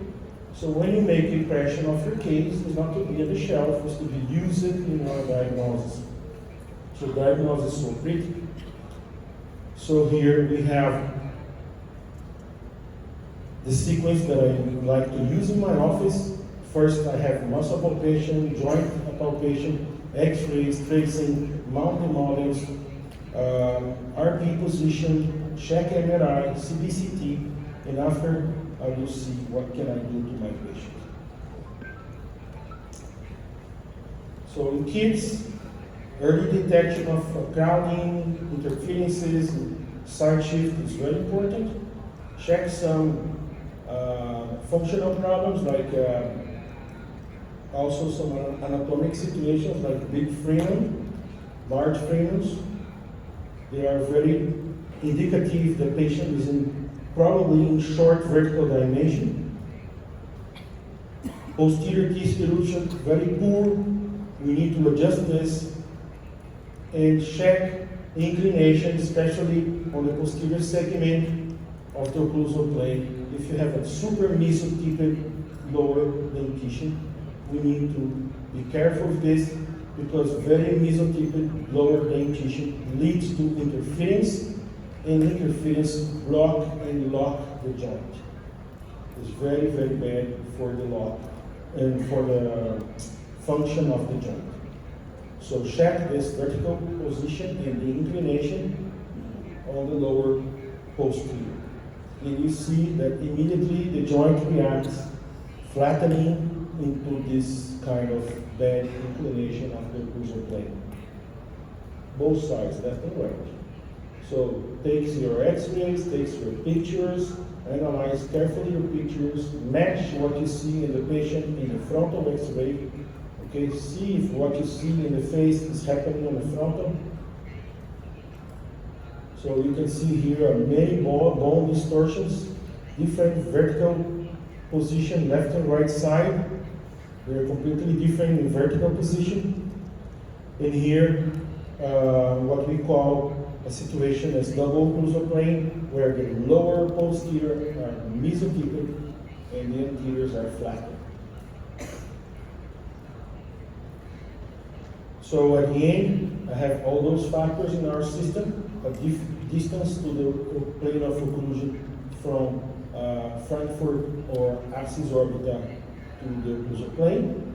So when you make impression of your case, it's not to be on the shelf, it's to be used in our diagnosis. So diagnosis is so pretty. So here we have the sequence that I like to use in my office. First I have muscle palpation, joint palpation, x-rays, tracing, mounting models, RP position, check MRI, CBCT, and after I will see what can I do to my patient. So in kids, early detection of crowding, interferences, side shift is very important. Check some functional problems like also some anatomic situations like big frenum, large frenums. They are very indicative the patient is probably in short vertical dilation. Posterior teeth erosion, very poor. We need to adjust this and check inclination, especially on the posterior segment of the occlusal plane. If you have a super mesotypic lower dentition, we need to be careful with this because very mesotypic lower dentition leads to interference, and interference block and lock the joint. It's very, very bad for the lock and for the function of the joint. So check this vertical position and the inclination on the lower posterior. And you see that immediately the joint reacts, flattening into this kind of bad inclination of the occlusal plane. Both sides, left and right. So takes your x-rays, takes your pictures, analyze carefully your pictures, match what you see in the patient in the frontal x-ray. Okay, see if what you see in the face is happening on the frontal. So you can see here many bone distortions, different vertical position, left and right side. They are completely different in vertical position. And here, what we call a situation as double occlusal plane, where the lower posterior are mesotypic and the anteriors are flattened. So at the end, I have all those factors in our system, a distance to the plane of occlusion from Frankfurt or axis orbita to the occlusal plane.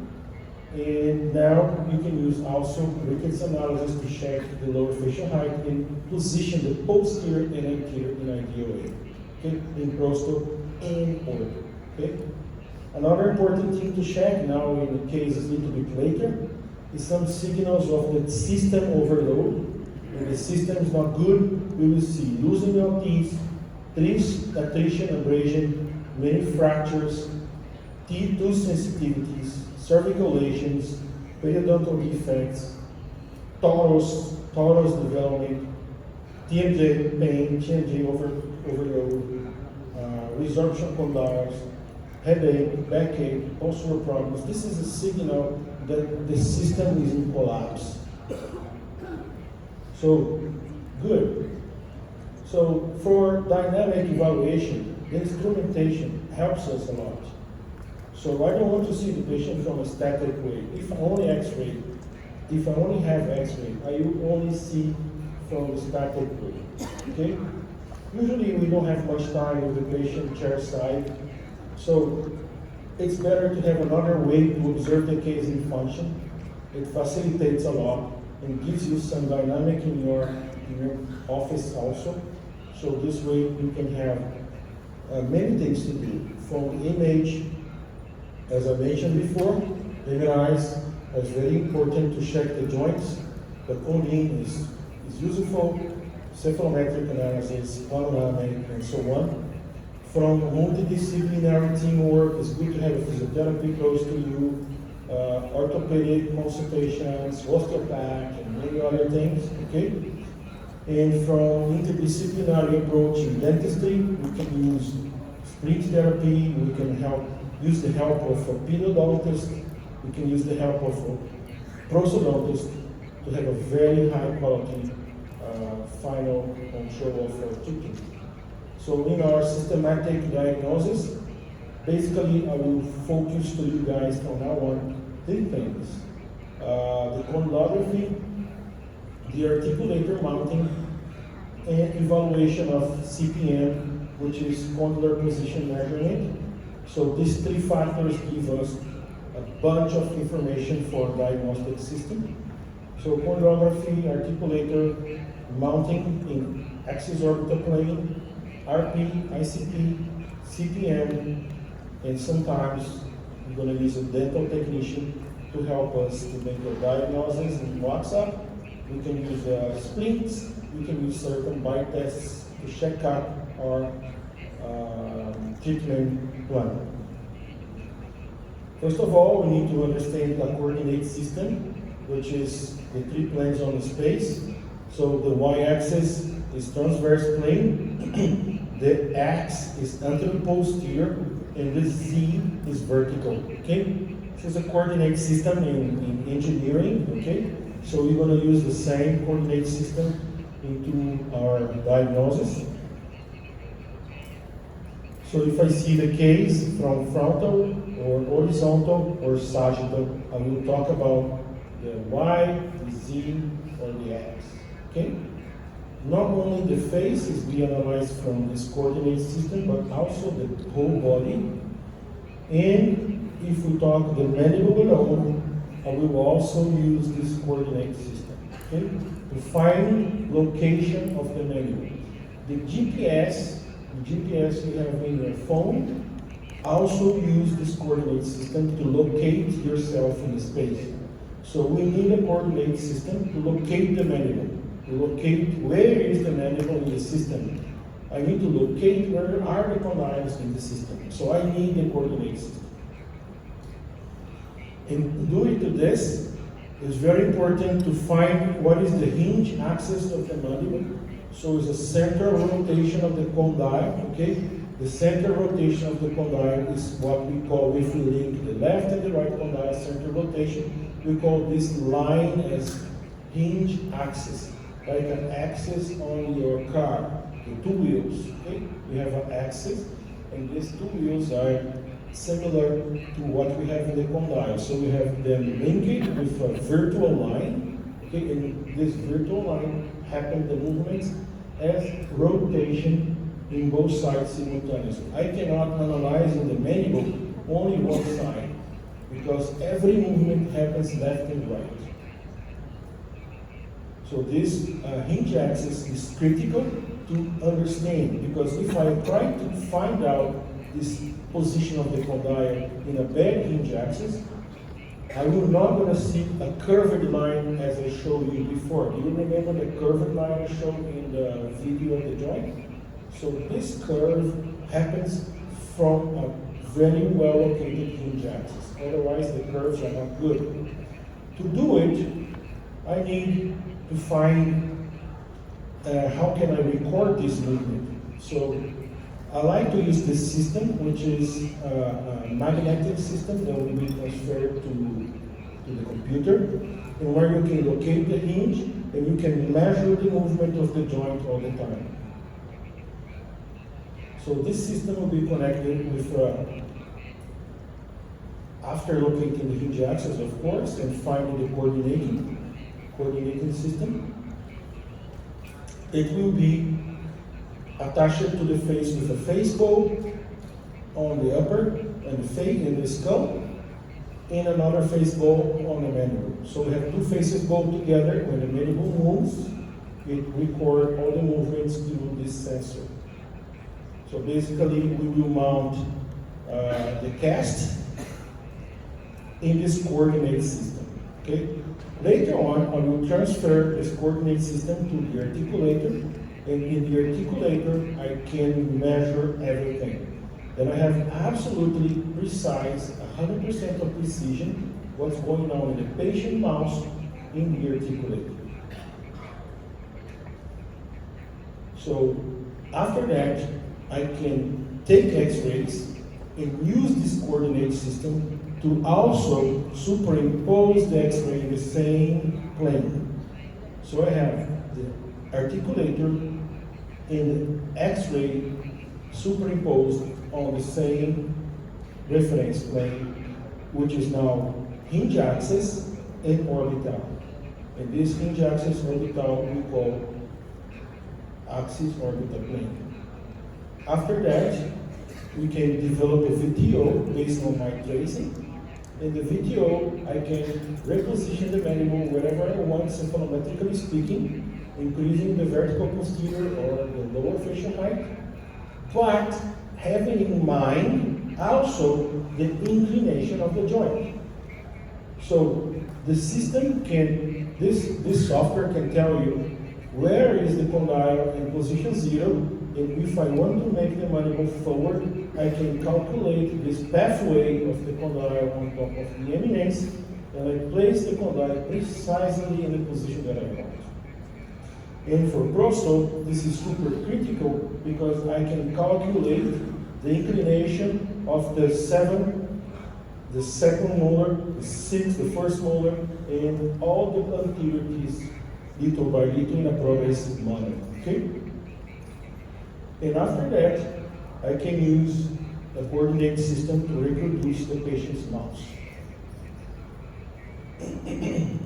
And now you can use also Ricketts analysis to check the lower facial height and position the posterior and anterior in ideal way. Okay, in prosto and order. Okay. Another important thing to check now in the case is a little bit later is some signals of the system overload. When the system is not good, we will see losing of teeth, attrition, abrasion, many fractures, tooth sensitivities, cervical lesions, periodontal defects, torus development, TMJ pain, TMJ overload, resorption condyles, headache, backache, postural problems. This is a signal that the system is in collapse. So, good. So, for dynamic evaluation, the instrumentation helps us a lot. So I don't want to see the patient from a static way. If I only X-ray, if I only have X-ray, I will only see from the static way. Okay? Usually we don't have much time with the patient chair side, so it's better to have another way to observe the case in function. It facilitates a lot and gives you some dynamic in your office also. So this way you can have many things to do. From the image, as I mentioned before, the eyes is very important to check the joints. The coding is useful, cephalometric analysis, panoramic, and so on. From multidisciplinary teamwork, it's good to have a physiotherapy close to you, orthopedic consultations, osteopath, and many other things, okay? And from interdisciplinary approach in dentistry, we can use speech therapy, we can use the help of a periodontist, we can use the help of a prosthodontist to have a very high quality final control of our teaching. So in our systematic diagnosis, basically I will focus to you guys from now on 3 things. The condylography, the articulator mounting, and evaluation of CPM, which is condylar position measurement. So these 3 factors give us a bunch of information for diagnostic system. So condylography, articulator, mounting in axis orbital plane, RP, ICP, CPM, and sometimes we're going to use a dental technician to help us to make a diagnosis in WhatsApp. We can use splints, we can use certain bite tests to check out our treatment plan. First of all, we need to understand the coordinate system, which is the 3 planes on the space. So the y-axis is transverse plane, the x is anterior-posterior, and the z is vertical, okay? This is a coordinate system in engineering, okay? So we're going to use the same coordinate system into our diagnosis. So if I see the case from frontal or horizontal or sagittal, I will talk about the y, the z, or the x. Okay? not only the face is being analyzed from this coordinate system, but also the whole body. And if we talk the mandible alone, we will also use this coordinate system, okay, to find location of the mandible. The GPS you have in your phone also use this coordinate system to locate yourself in the space. So we need a coordinate system to locate the mandible, to locate where is the mandible in the system. I need to locate where are the condyles in the system. So I need the coordinate system. In doing to this, it's very important to find what is the hinge axis of the mandible. So it's a center rotation of the condyle, okay? The center rotation of the condyle is what we call, if we link the left and the right condyle center rotation, we call this line as hinge axis, like an axis on your car, the two wheels, okay? We have an axis, and these two wheels are similar to what we have in the condyle. So we have them linked with a virtual line, okay? And this virtual line happens the movements as rotation in both sides simultaneously. I cannot analyze in the mandible only one side, because every movement happens left and right. So this hinge axis is critical to understand, because if I try to find out this position of the condyle in a bad hinge axis, I will not going to see a curved line as I showed you before. Do you remember the curved line I showed in the video of the joint? So this curve happens from a very well located hinge axis. Otherwise the curves are not good. To do it, I need to find how can I record this movement. So I like to use this system, which is a magnetic system that will be transferred to the computer, and where you can locate the hinge and you can measure the movement of the joint all the time. So this system will be connected with, after locating the hinge axis, of course, and finding the coordinating system, it will be attached to the face with a face bow on the upper and the face in the skull, and another face bow on the mandible. So we have two faces bowed together. When the mandible moves, it records all the movements through this sensor. So basically, we will mount the cast in this coordinate system. Okay. Later on, I will transfer this coordinate system to the articulator, and in the articulator, I can measure everything. Then I have absolutely precise, 100% of precision, what's going on in the patient mouse in the articulator. So after that, I can take X-rays and use this coordinate system to also superimpose the X-ray in the same plane. So I have the articulator and the X-ray superimposed on the same reference plane, which is now hinge axis and orbital. And this hinge axis orbital we call axis orbital plane. After that, we can develop a VTO based on my tracing. In the VTO, I can reposition the mandible wherever I want, cephalometrically speaking, increasing the vertical posterior or the lower facial height, but having in mind also the inclination of the joint. So the system can, this software can tell you where is the condyle in position 0, and if I want to make the mandible forward, I can calculate this pathway of the condyle on top of the eminence, and I place the condyle precisely in the position that I want. And for prosto, this is super critical because I can calculate the inclination of the 7, the second molar, the 6, the first molar, and all the anterior teeth, little by little in a progressive manner. Okay? And after that, I can use a coordinate system to reproduce the patient's mouse.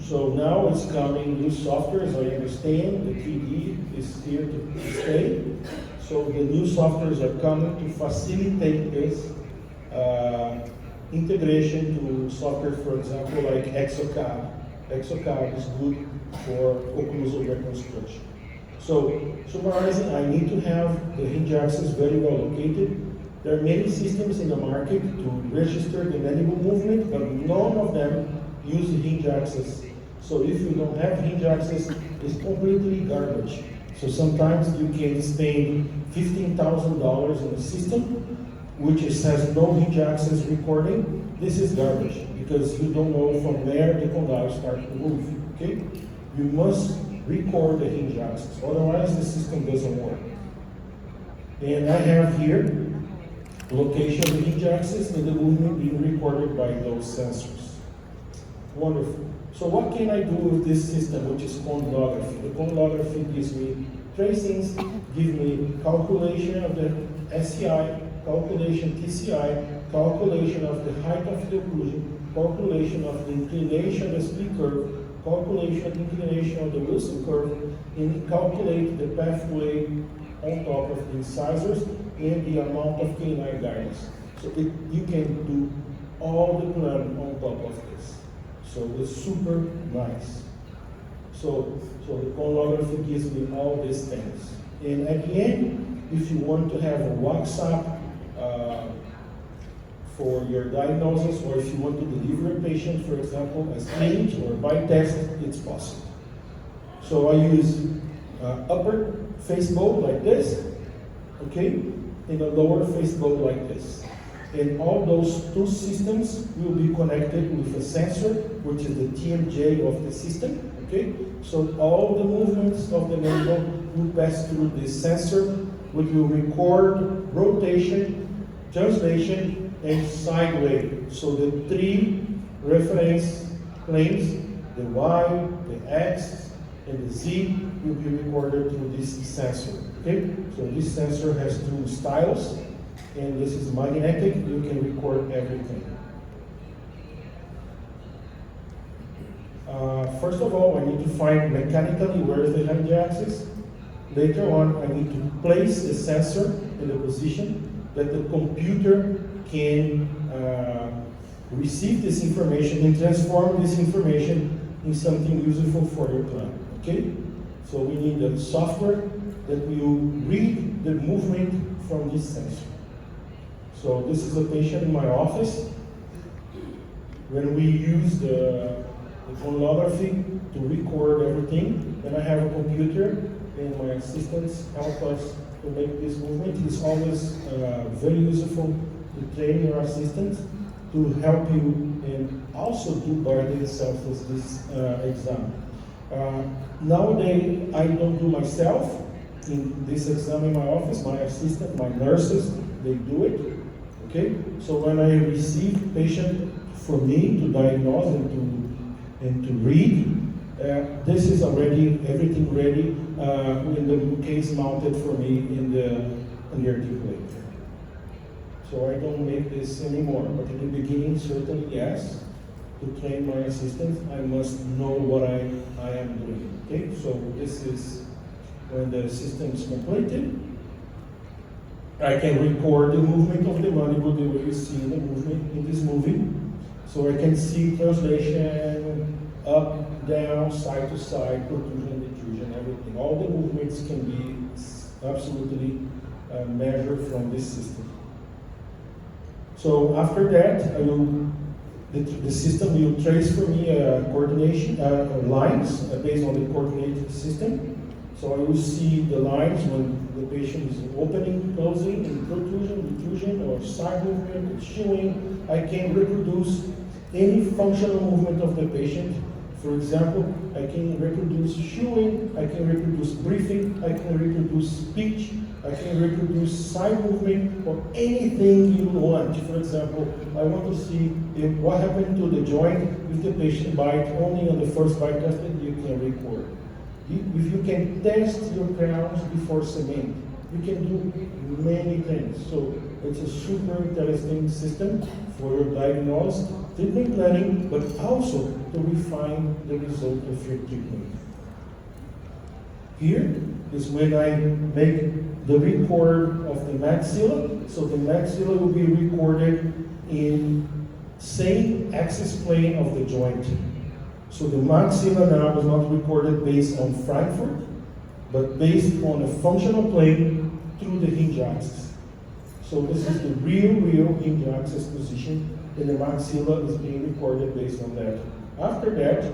So now it's coming new software, as I understand, the 3D is here to stay. So the new softwares are coming to facilitate this integration to software, for example, like Exocad. Exocad is good for occlusal reconstruction. So, summarizing, I need to have the hinge axis very well located. There are many systems in the market to register the mandible movement, but none of them use the hinge axis. So if you don't have hinge axis, it's completely garbage. So sometimes you can spend $15,000 in a system which has no hinge axis recording. This is garbage because you don't know from where the condyle starts to move. Okay? You must record the hinge axis, otherwise the system doesn't work. And I have here location of the hinge axis and the movement being recorded by those sensors. Wonderful. So what can I do with this system, which is condylarthrography? The condylarthrography gives me tracings, give me calculation of the SCI, calculation TCI, calculation of the height of the occlusion, calculation of the inclination of the split curve, calculation of the inclination of the Wilson curve, and calculate the pathway on top of the incisors and the amount of canine guidance. So you can do all the plan on top of this. So it's super nice. So the condylarthrography gives me all these things. And at the end, if you want to have a WhatsApp for your diagnosis, or if you want to deliver a patient, for example, as image or by test, it's possible. So I use upper face bow like this, okay, and a lower face bow like this. And all those two systems will be connected with a sensor, which is the TMJ of the system, okay? So all the movements of the mandible will pass through this sensor, which will record rotation, translation, and sideway. So the three reference planes, the Y, the X, and the Z, will be recorded through this sensor, okay? So this sensor has two styles, and this is magnetic. You can record everything. First of all, I need to find mechanically where is the hinge axis. Later on, I need to place the sensor in the position that the computer can receive this information and transform this information in something useful for your plan. Okay? So we need a software that will read the movement from this sensor. So this is a patient in my office. When we use the condylarthrography to record everything, then I have a computer and my assistants help us to make this movement. It's always very useful to train your assistants to help you and also do by themselves this exam. Nowadays, I don't do myself in this exam in my office. My assistant, my nurses, they do it. Okay, so when I receive patient for me to diagnose and to read, this is already everything ready in the case mounted for me in the articulator. So I don't make this anymore, but in the beginning, certainly yes. To train my assistants, I must know what I am doing. Okay, so this is when the system is completed. I can record the movement of the mandible the way you see the movement in this movie. So I can see translation, up, down, side to side, protrusion, detrusion, everything. All the movements can be absolutely measured from this system. So after that, the system will trace for me coordination lines based on the coordinated system. So I will see the lines when the patient is opening, closing, and protrusion, detrusion, or side movement, shewing. I can reproduce any functional movement of the patient. For example, I can reproduce shewing, I can reproduce briefing, I can reproduce speech, I can reproduce side movement, or anything you want. For example, I want to see what happened to the joint if the patient bite only on the first bite test, you can record. If you can test your crowns before cement, You can do many things. So it's a super interesting system for your diagnosis, treatment planning, but also to refine the result of your treatment. Here is when I make the record of the maxilla. So the maxilla will be recorded in same axis plane of the joint. So the maxilla now is not recorded based on Frankfurt, but based on a functional plane through the hinge axis. So this is the real hinge axis position, and the maxilla is being recorded based on that. After that,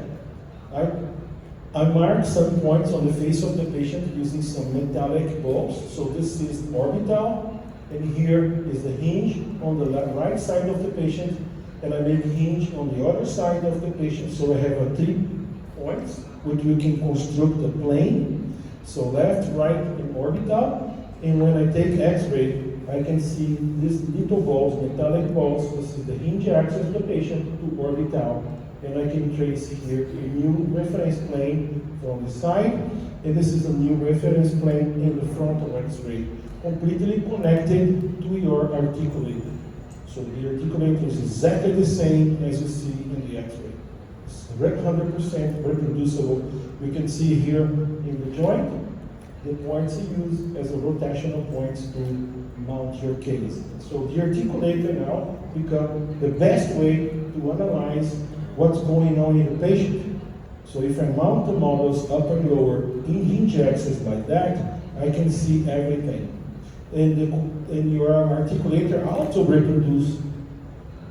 I mark some points on the face of the patient using some metallic balls. So this is orbital, and here is the hinge on the right side of the patient, and I make hinge on the other side of the patient. So I have 3 points, which we can construct a plane. So left, right, and orbital. And when I take X-ray, I can see these little balls, metallic balls. This is the hinge axis of the patient to orbital. And I can trace here a new reference plane from the side. And this is a new reference plane in the front of X-ray, completely connected to your articulator. So the articulator is exactly the same as you see in the X-ray. It's 100% reproducible. We can see here in the joint, the points you use as a rotational points to mount your case. So the articulator now becomes the best way to analyze what's going on in the patient. So if I mount the models up and lower in hinge axis like that, I can see everything. And your articulator also reproduce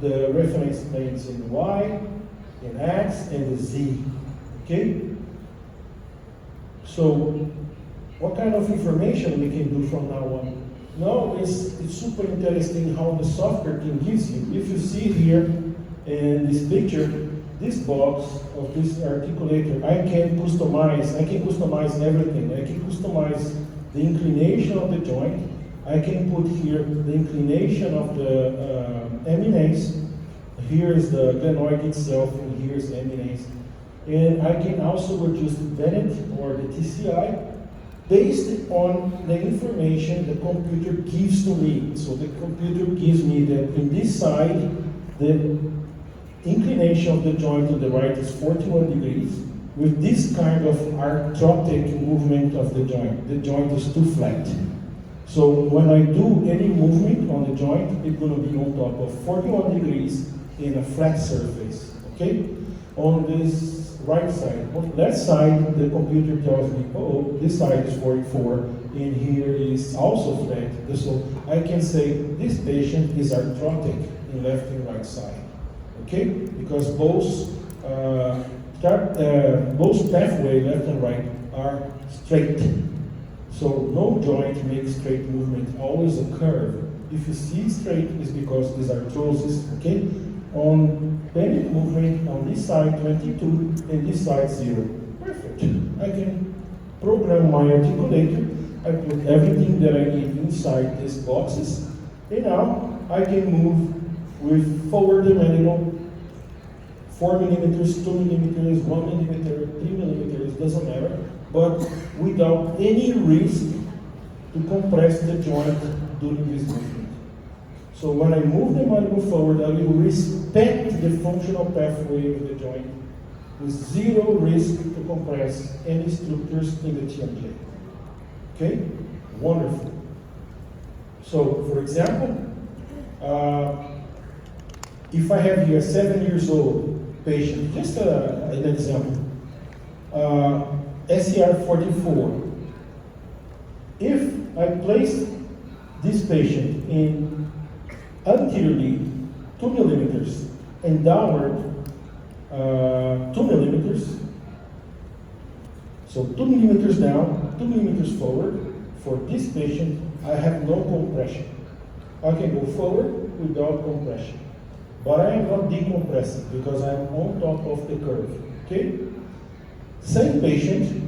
the reference planes in Y, in X, and the Z. Okay? So what kind of information we can do from now on? Now it's super interesting how the software team gives you. If you see here in this picture, this box of this articulator, I can customize everything. I can customize the inclination of the joint. I can put here the inclination of the eminence. Here is the glenoid itself, and here is the eminence. And I can also reduce the Bennett or the TCI based on the information the computer gives to me. So the computer gives me that in this side, the inclination of the joint to the right is 41 degrees. With this kind of arthrotic movement of the joint is too flat. So when I do any movement on the joint, it's going to be on top of 41 degrees in a flat surface. Okay? On this right side. On the left side, the computer tells me, oh, this side is 44, and here is also flat. So I can say this patient is arthrotic in left and right side. Okay? Because both pathway, left and right, are straight. So no joint makes straight movement, always a curve. If you see straight, it's because it's arthrosis. Okay? On Bennett movement, on this side 22, and this side 0. Perfect. I can program my articulator. I put everything that I need inside these boxes, and now I can move with forward mandible, 4 millimeters, 2 millimeters, 1 millimeter, 3 millimeters, doesn't matter, but without any risk to compress the joint during this movement. So when I move the mandible forward, I will respect the functional pathway of the joint with 0 risk to compress any structures in the TMJ. Okay? Wonderful. So, for example, if I have here a 7-year-old patient, just an example, SCR44, if I place this patient in anteriorly 2 millimeters and downward 2 millimeters, so 2 millimeters down, 2 millimeters forward, for this patient, I have no compression. I can go forward without compression. But I am not decompressing because I am on top of the curve. Okay? Same patient,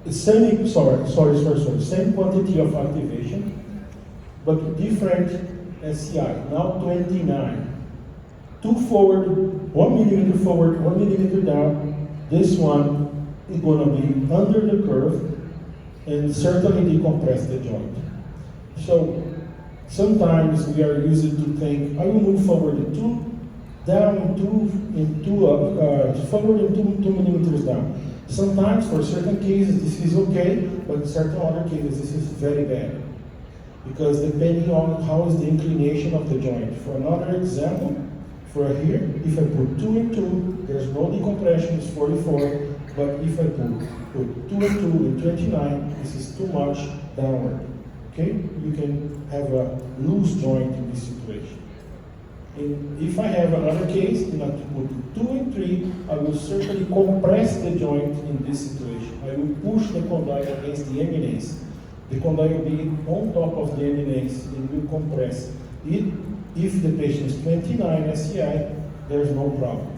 same quantity of activation, but different SCI. Now 29. 2 forward, 1 millimeter forward, 1 millimeter down. This one is going to be under the curve, and certainly decompress the joint. So sometimes we are used to think, I will move forward in 2, down in 2, forward in 2 millimeters down. Sometimes for certain cases this is okay, but in certain other cases this is very bad. Because depending on how is the inclination of the joint. For another example, for here, if I put 2 and 2, there's no decompression, it's 44, but if I put 2 and 2 in 29, this is too much downward. Okay? You can have a loose joint in this situation. And if I have another case, and I put 2 and 3, I will certainly compress the joint in this situation. I will push the condyle against the eminence. The condyle will be on top of the eminence and will compress it. If the patient is 29 SCI, there's no problem.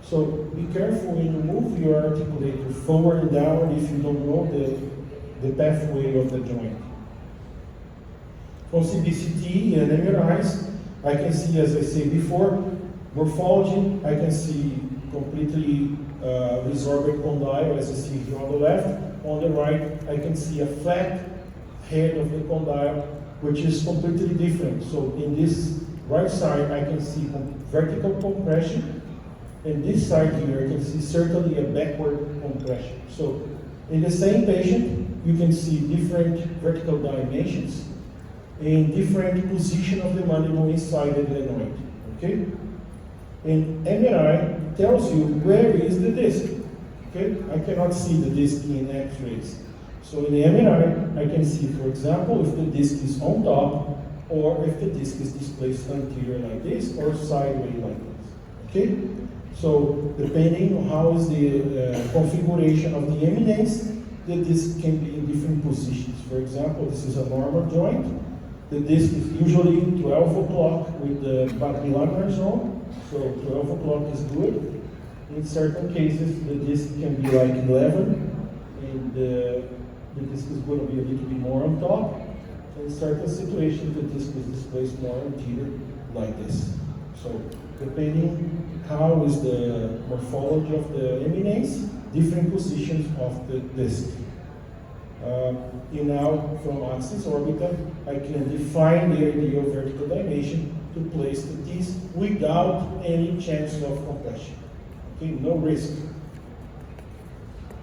So be careful when you move your articulator forward and downward if you don't know the pathway of the joint. From CBCT and MRIs, I can see, as I said before, morphology. I can see completely resorbed condyle, as you see here on the left. On the right, I can see a flat head of the condyle, which is completely different. So in this right side, I can see vertical compression. And this side here, I can see certainly a backward compression. So in the same patient, you can see different vertical dimensions and different position of the mandible inside the glenoid. Okay? And MRI tells you where is the disc. Okay? I cannot see the disc in X-rays. So in the MRI, I can see, for example, if the disc is on top or if the disc is displaced anterior like this or sideways like this. Okay? So depending on how is the configuration of the eminence, the disc can be in different positions. For example, this is a normal joint. The disc is usually 12 o'clock with the bilateral zone. So 12 o'clock is good. In certain cases, the disc can be like 11, and the disc is going to be a little bit more on top. In certain situations, the disc is displaced more anterior like this. So depending how is the morphology of the eminence, different positions of the disc. And now from axis orbiter, I can define the ideal vertical dimension to place the disc without any chance of compression. Okay, no risk.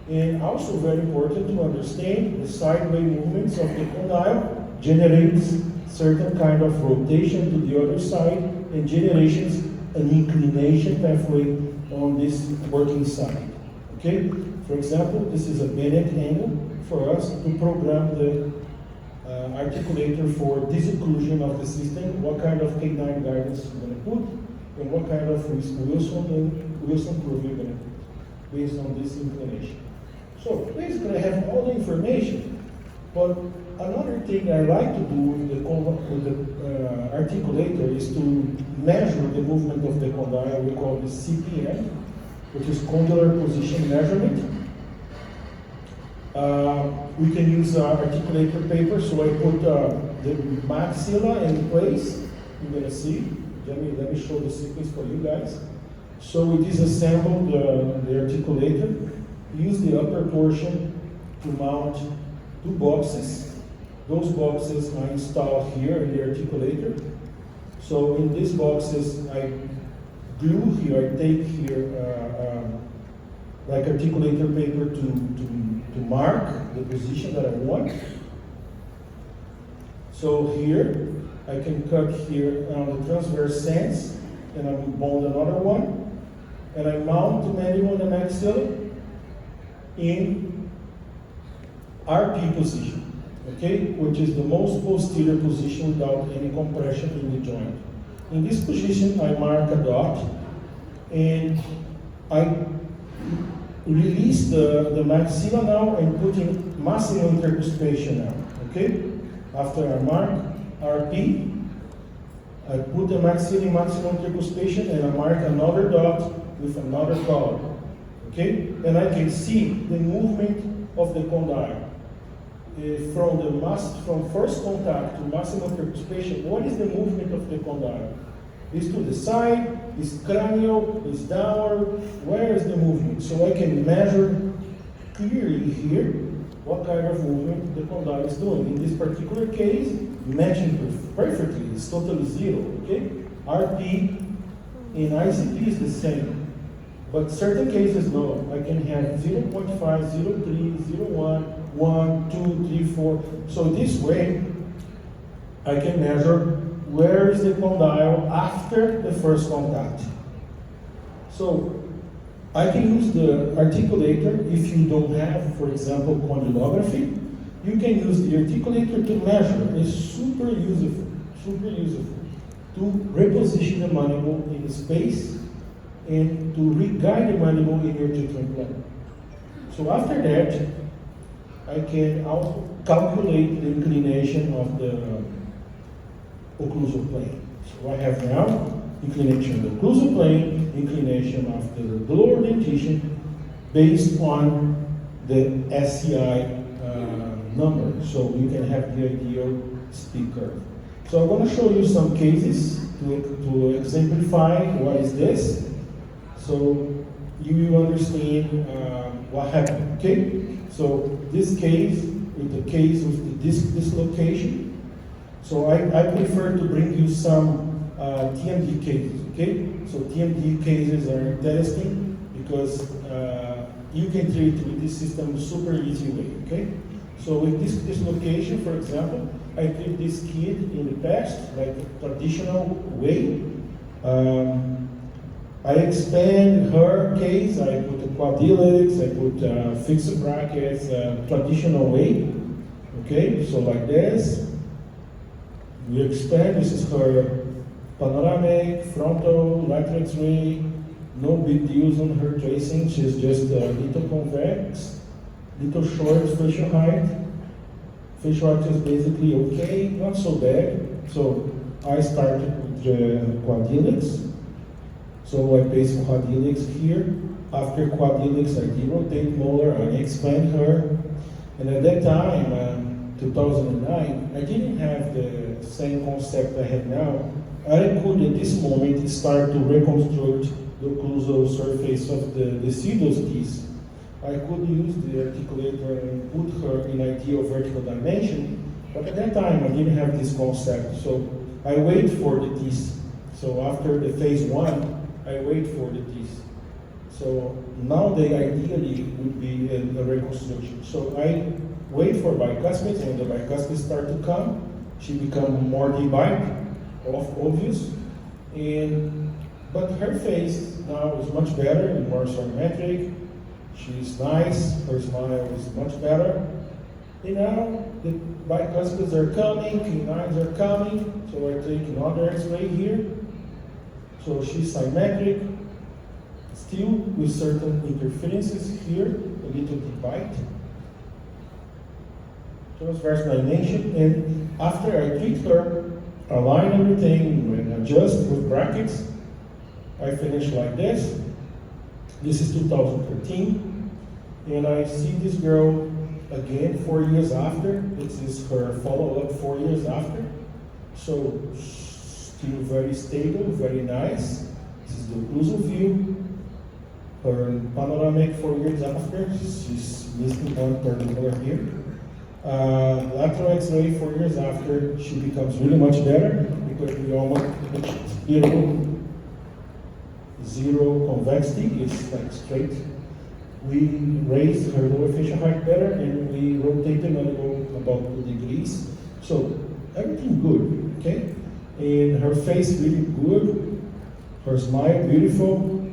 And also very important to understand the sideways movements of the condyle generates certain kind of rotation to the other side and generations an inclination pathway on this working side. Okay? For example, this is a Bennett angle for us to program the articulator for disocclusion of the system, what kind of K9 guidance you're going to put, and what kind of Wilson curve you're going to put, based on this inclination. So basically I have all the information, but another thing I like to do with the articulator is to measure the movement of the condyle. We call this CPM, which is condylar position measurement. We can use articulator paper, so I put the maxilla in place. You're going to see. Let me show the sequence for you guys. So we disassemble the articulator. Use the upper portion to mount 2 boxes. Those boxes I install here in the articulator. So in these boxes, I glue here, I take here like articulator paper to mark the position that I want. So here, I can cut here on the transverse sense, and I bond another one, and I mount the mandible and the maxilla in RP position, okay, which is the most posterior position without any compression in the joint. In this position, I mark a dot, and I release the maxilla now and put in maximal intercuspation now, okay? After I mark RP, I put the maxilla in maximal intercuspation and I mark another dot with another color, okay? And I can see the movement of the condyle. From first contact to maximal intercuspation, what is the movement of the condyle? Is to the side, is cranial, is downward, where is the movement? So I can measure clearly here what kind of movement the condyle is doing. In this particular case, matching perfectly, it's totally zero, okay? RP in ICP is the same. But certain cases, no. I can have 0.5, 0.3, 0.1, 1, 2, 3, 4. So this way, I can measure where is the condyle after the first contact. So I can use the articulator if you don't have, for example, condylography. You can use the articulator to measure. It's super useful to reposition the mandible in space and to re-guide the mandible in your treatment plan. So after that, I can also calculate the inclination of the occlusal plane. So I have now inclination of the occlusal plane, inclination of the lower dentition based on the SCI number. So you can have the ideal speed curve. So I'm going to show you some cases to exemplify what is this. So you will understand what happened, okay? So this case, with the case with the disc dislocation, so I prefer to bring you some TMD cases, okay? So TMD cases are interesting because you can treat with this system super easy way, okay? So with this dislocation, for example, I treat this kid in the past like a traditional way. I expand her case, I put a quadrilex, I put fixed brackets, traditional way. Okay, so like this. We expand, this is her panoramic, frontal, lateral X-ray, no big deals on her tracing, she's just a little convex, little short facial height. Facial height is basically okay, not so bad. So I started with the quadrilex. So I place quadrilex here. After quadrilex, I derotate molar, I expand her. And at that time, 2009, I didn't have the same concept I have now. I could at this moment start to reconstruct the occlusal surface of the deciduous teeth. I could use the articulator and put her in ideal vertical dimension, but at that time I didn't have this concept. So I wait for the teeth. So after the phase 1, I wait for the teeth. So now they ideally would be a reconstruction. So I wait for bicuspids, and when the bicuspids start to come, she becomes more debite, obvious. But her face now is much better and more symmetric. She's nice, her smile is much better. And now the bicuspids are coming, canines are coming, so I take another X-ray here. So she's symmetric, still with certain interferences here, a little debite. Transverse dimension, and after I treat her, align everything and adjust with brackets, I finish like this. This is 2013, and I see this girl again 4 years after. This is her follow-up 4 years after. So still very stable, very nice. This is the occlusal view. Her panoramic 4 years after, she's missing one particular here. Lateral X-ray 4 years after, she becomes really much better because we almost zero convexity, it's like straight. We raised her lower facial height better and we rotate the mandible about 2 degrees. So everything good, okay? And her face really good, her smile beautiful.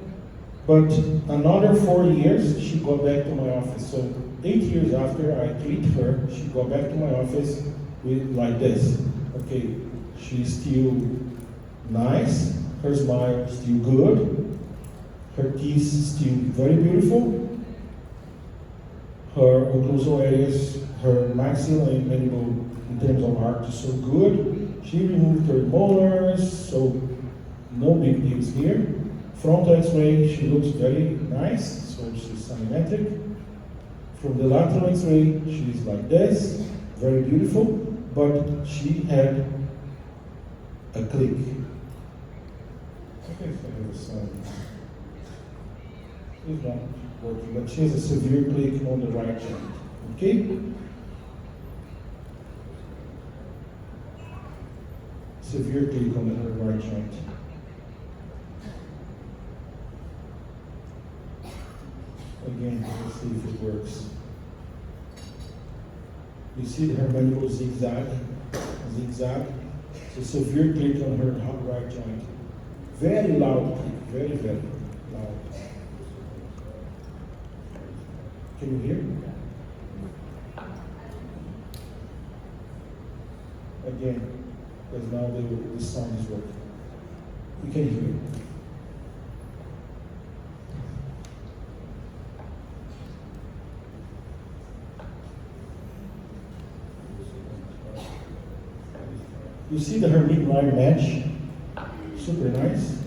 But another 4 years, she got back to my office. So 8 years after I treat her, she got back to my office with like this. Okay, she's still nice, her smile still good, her teeth still very beautiful, her occlusal areas, her maxilla and mandible in terms of arch is so good. She removed her molars, so no big deals here. Frontal X-ray, she looks very nice, so she's symmetric. From the lateral X-ray, she's like this, very beautiful, but she had a click. Okay, it's not working, but she has a severe click on the right joint. Okay? Severe click on the right joint. Again, let's see if it works. You see her mandible zigzag. So severe click on her right joint. Very loud click, very, very loud. Can you hear? Again, because now the sound is working. You can hear it. You see the her midline match? Super nice.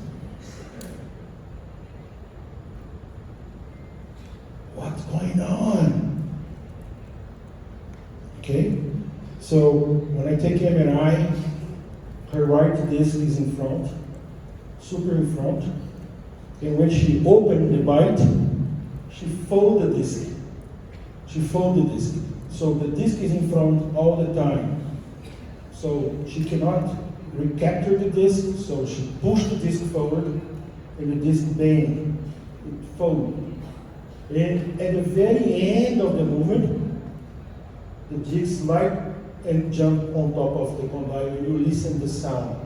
What's going on? Okay? So when I take MRI, her right disc is in front, super in front. And when she opened the bite, she folded the disc. So the disc is in front all the time. So she cannot recapture the disc, so she pushed the disc forward, and the disc banged, it folded. And at the very end of the movement, the disc slide and jump on top of the condyle, and you listen the sound.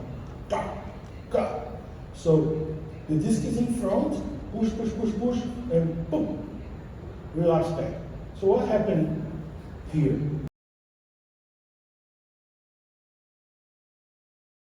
Ka, ka. So the disc is in front, push, and boom, relax back. So what happened here?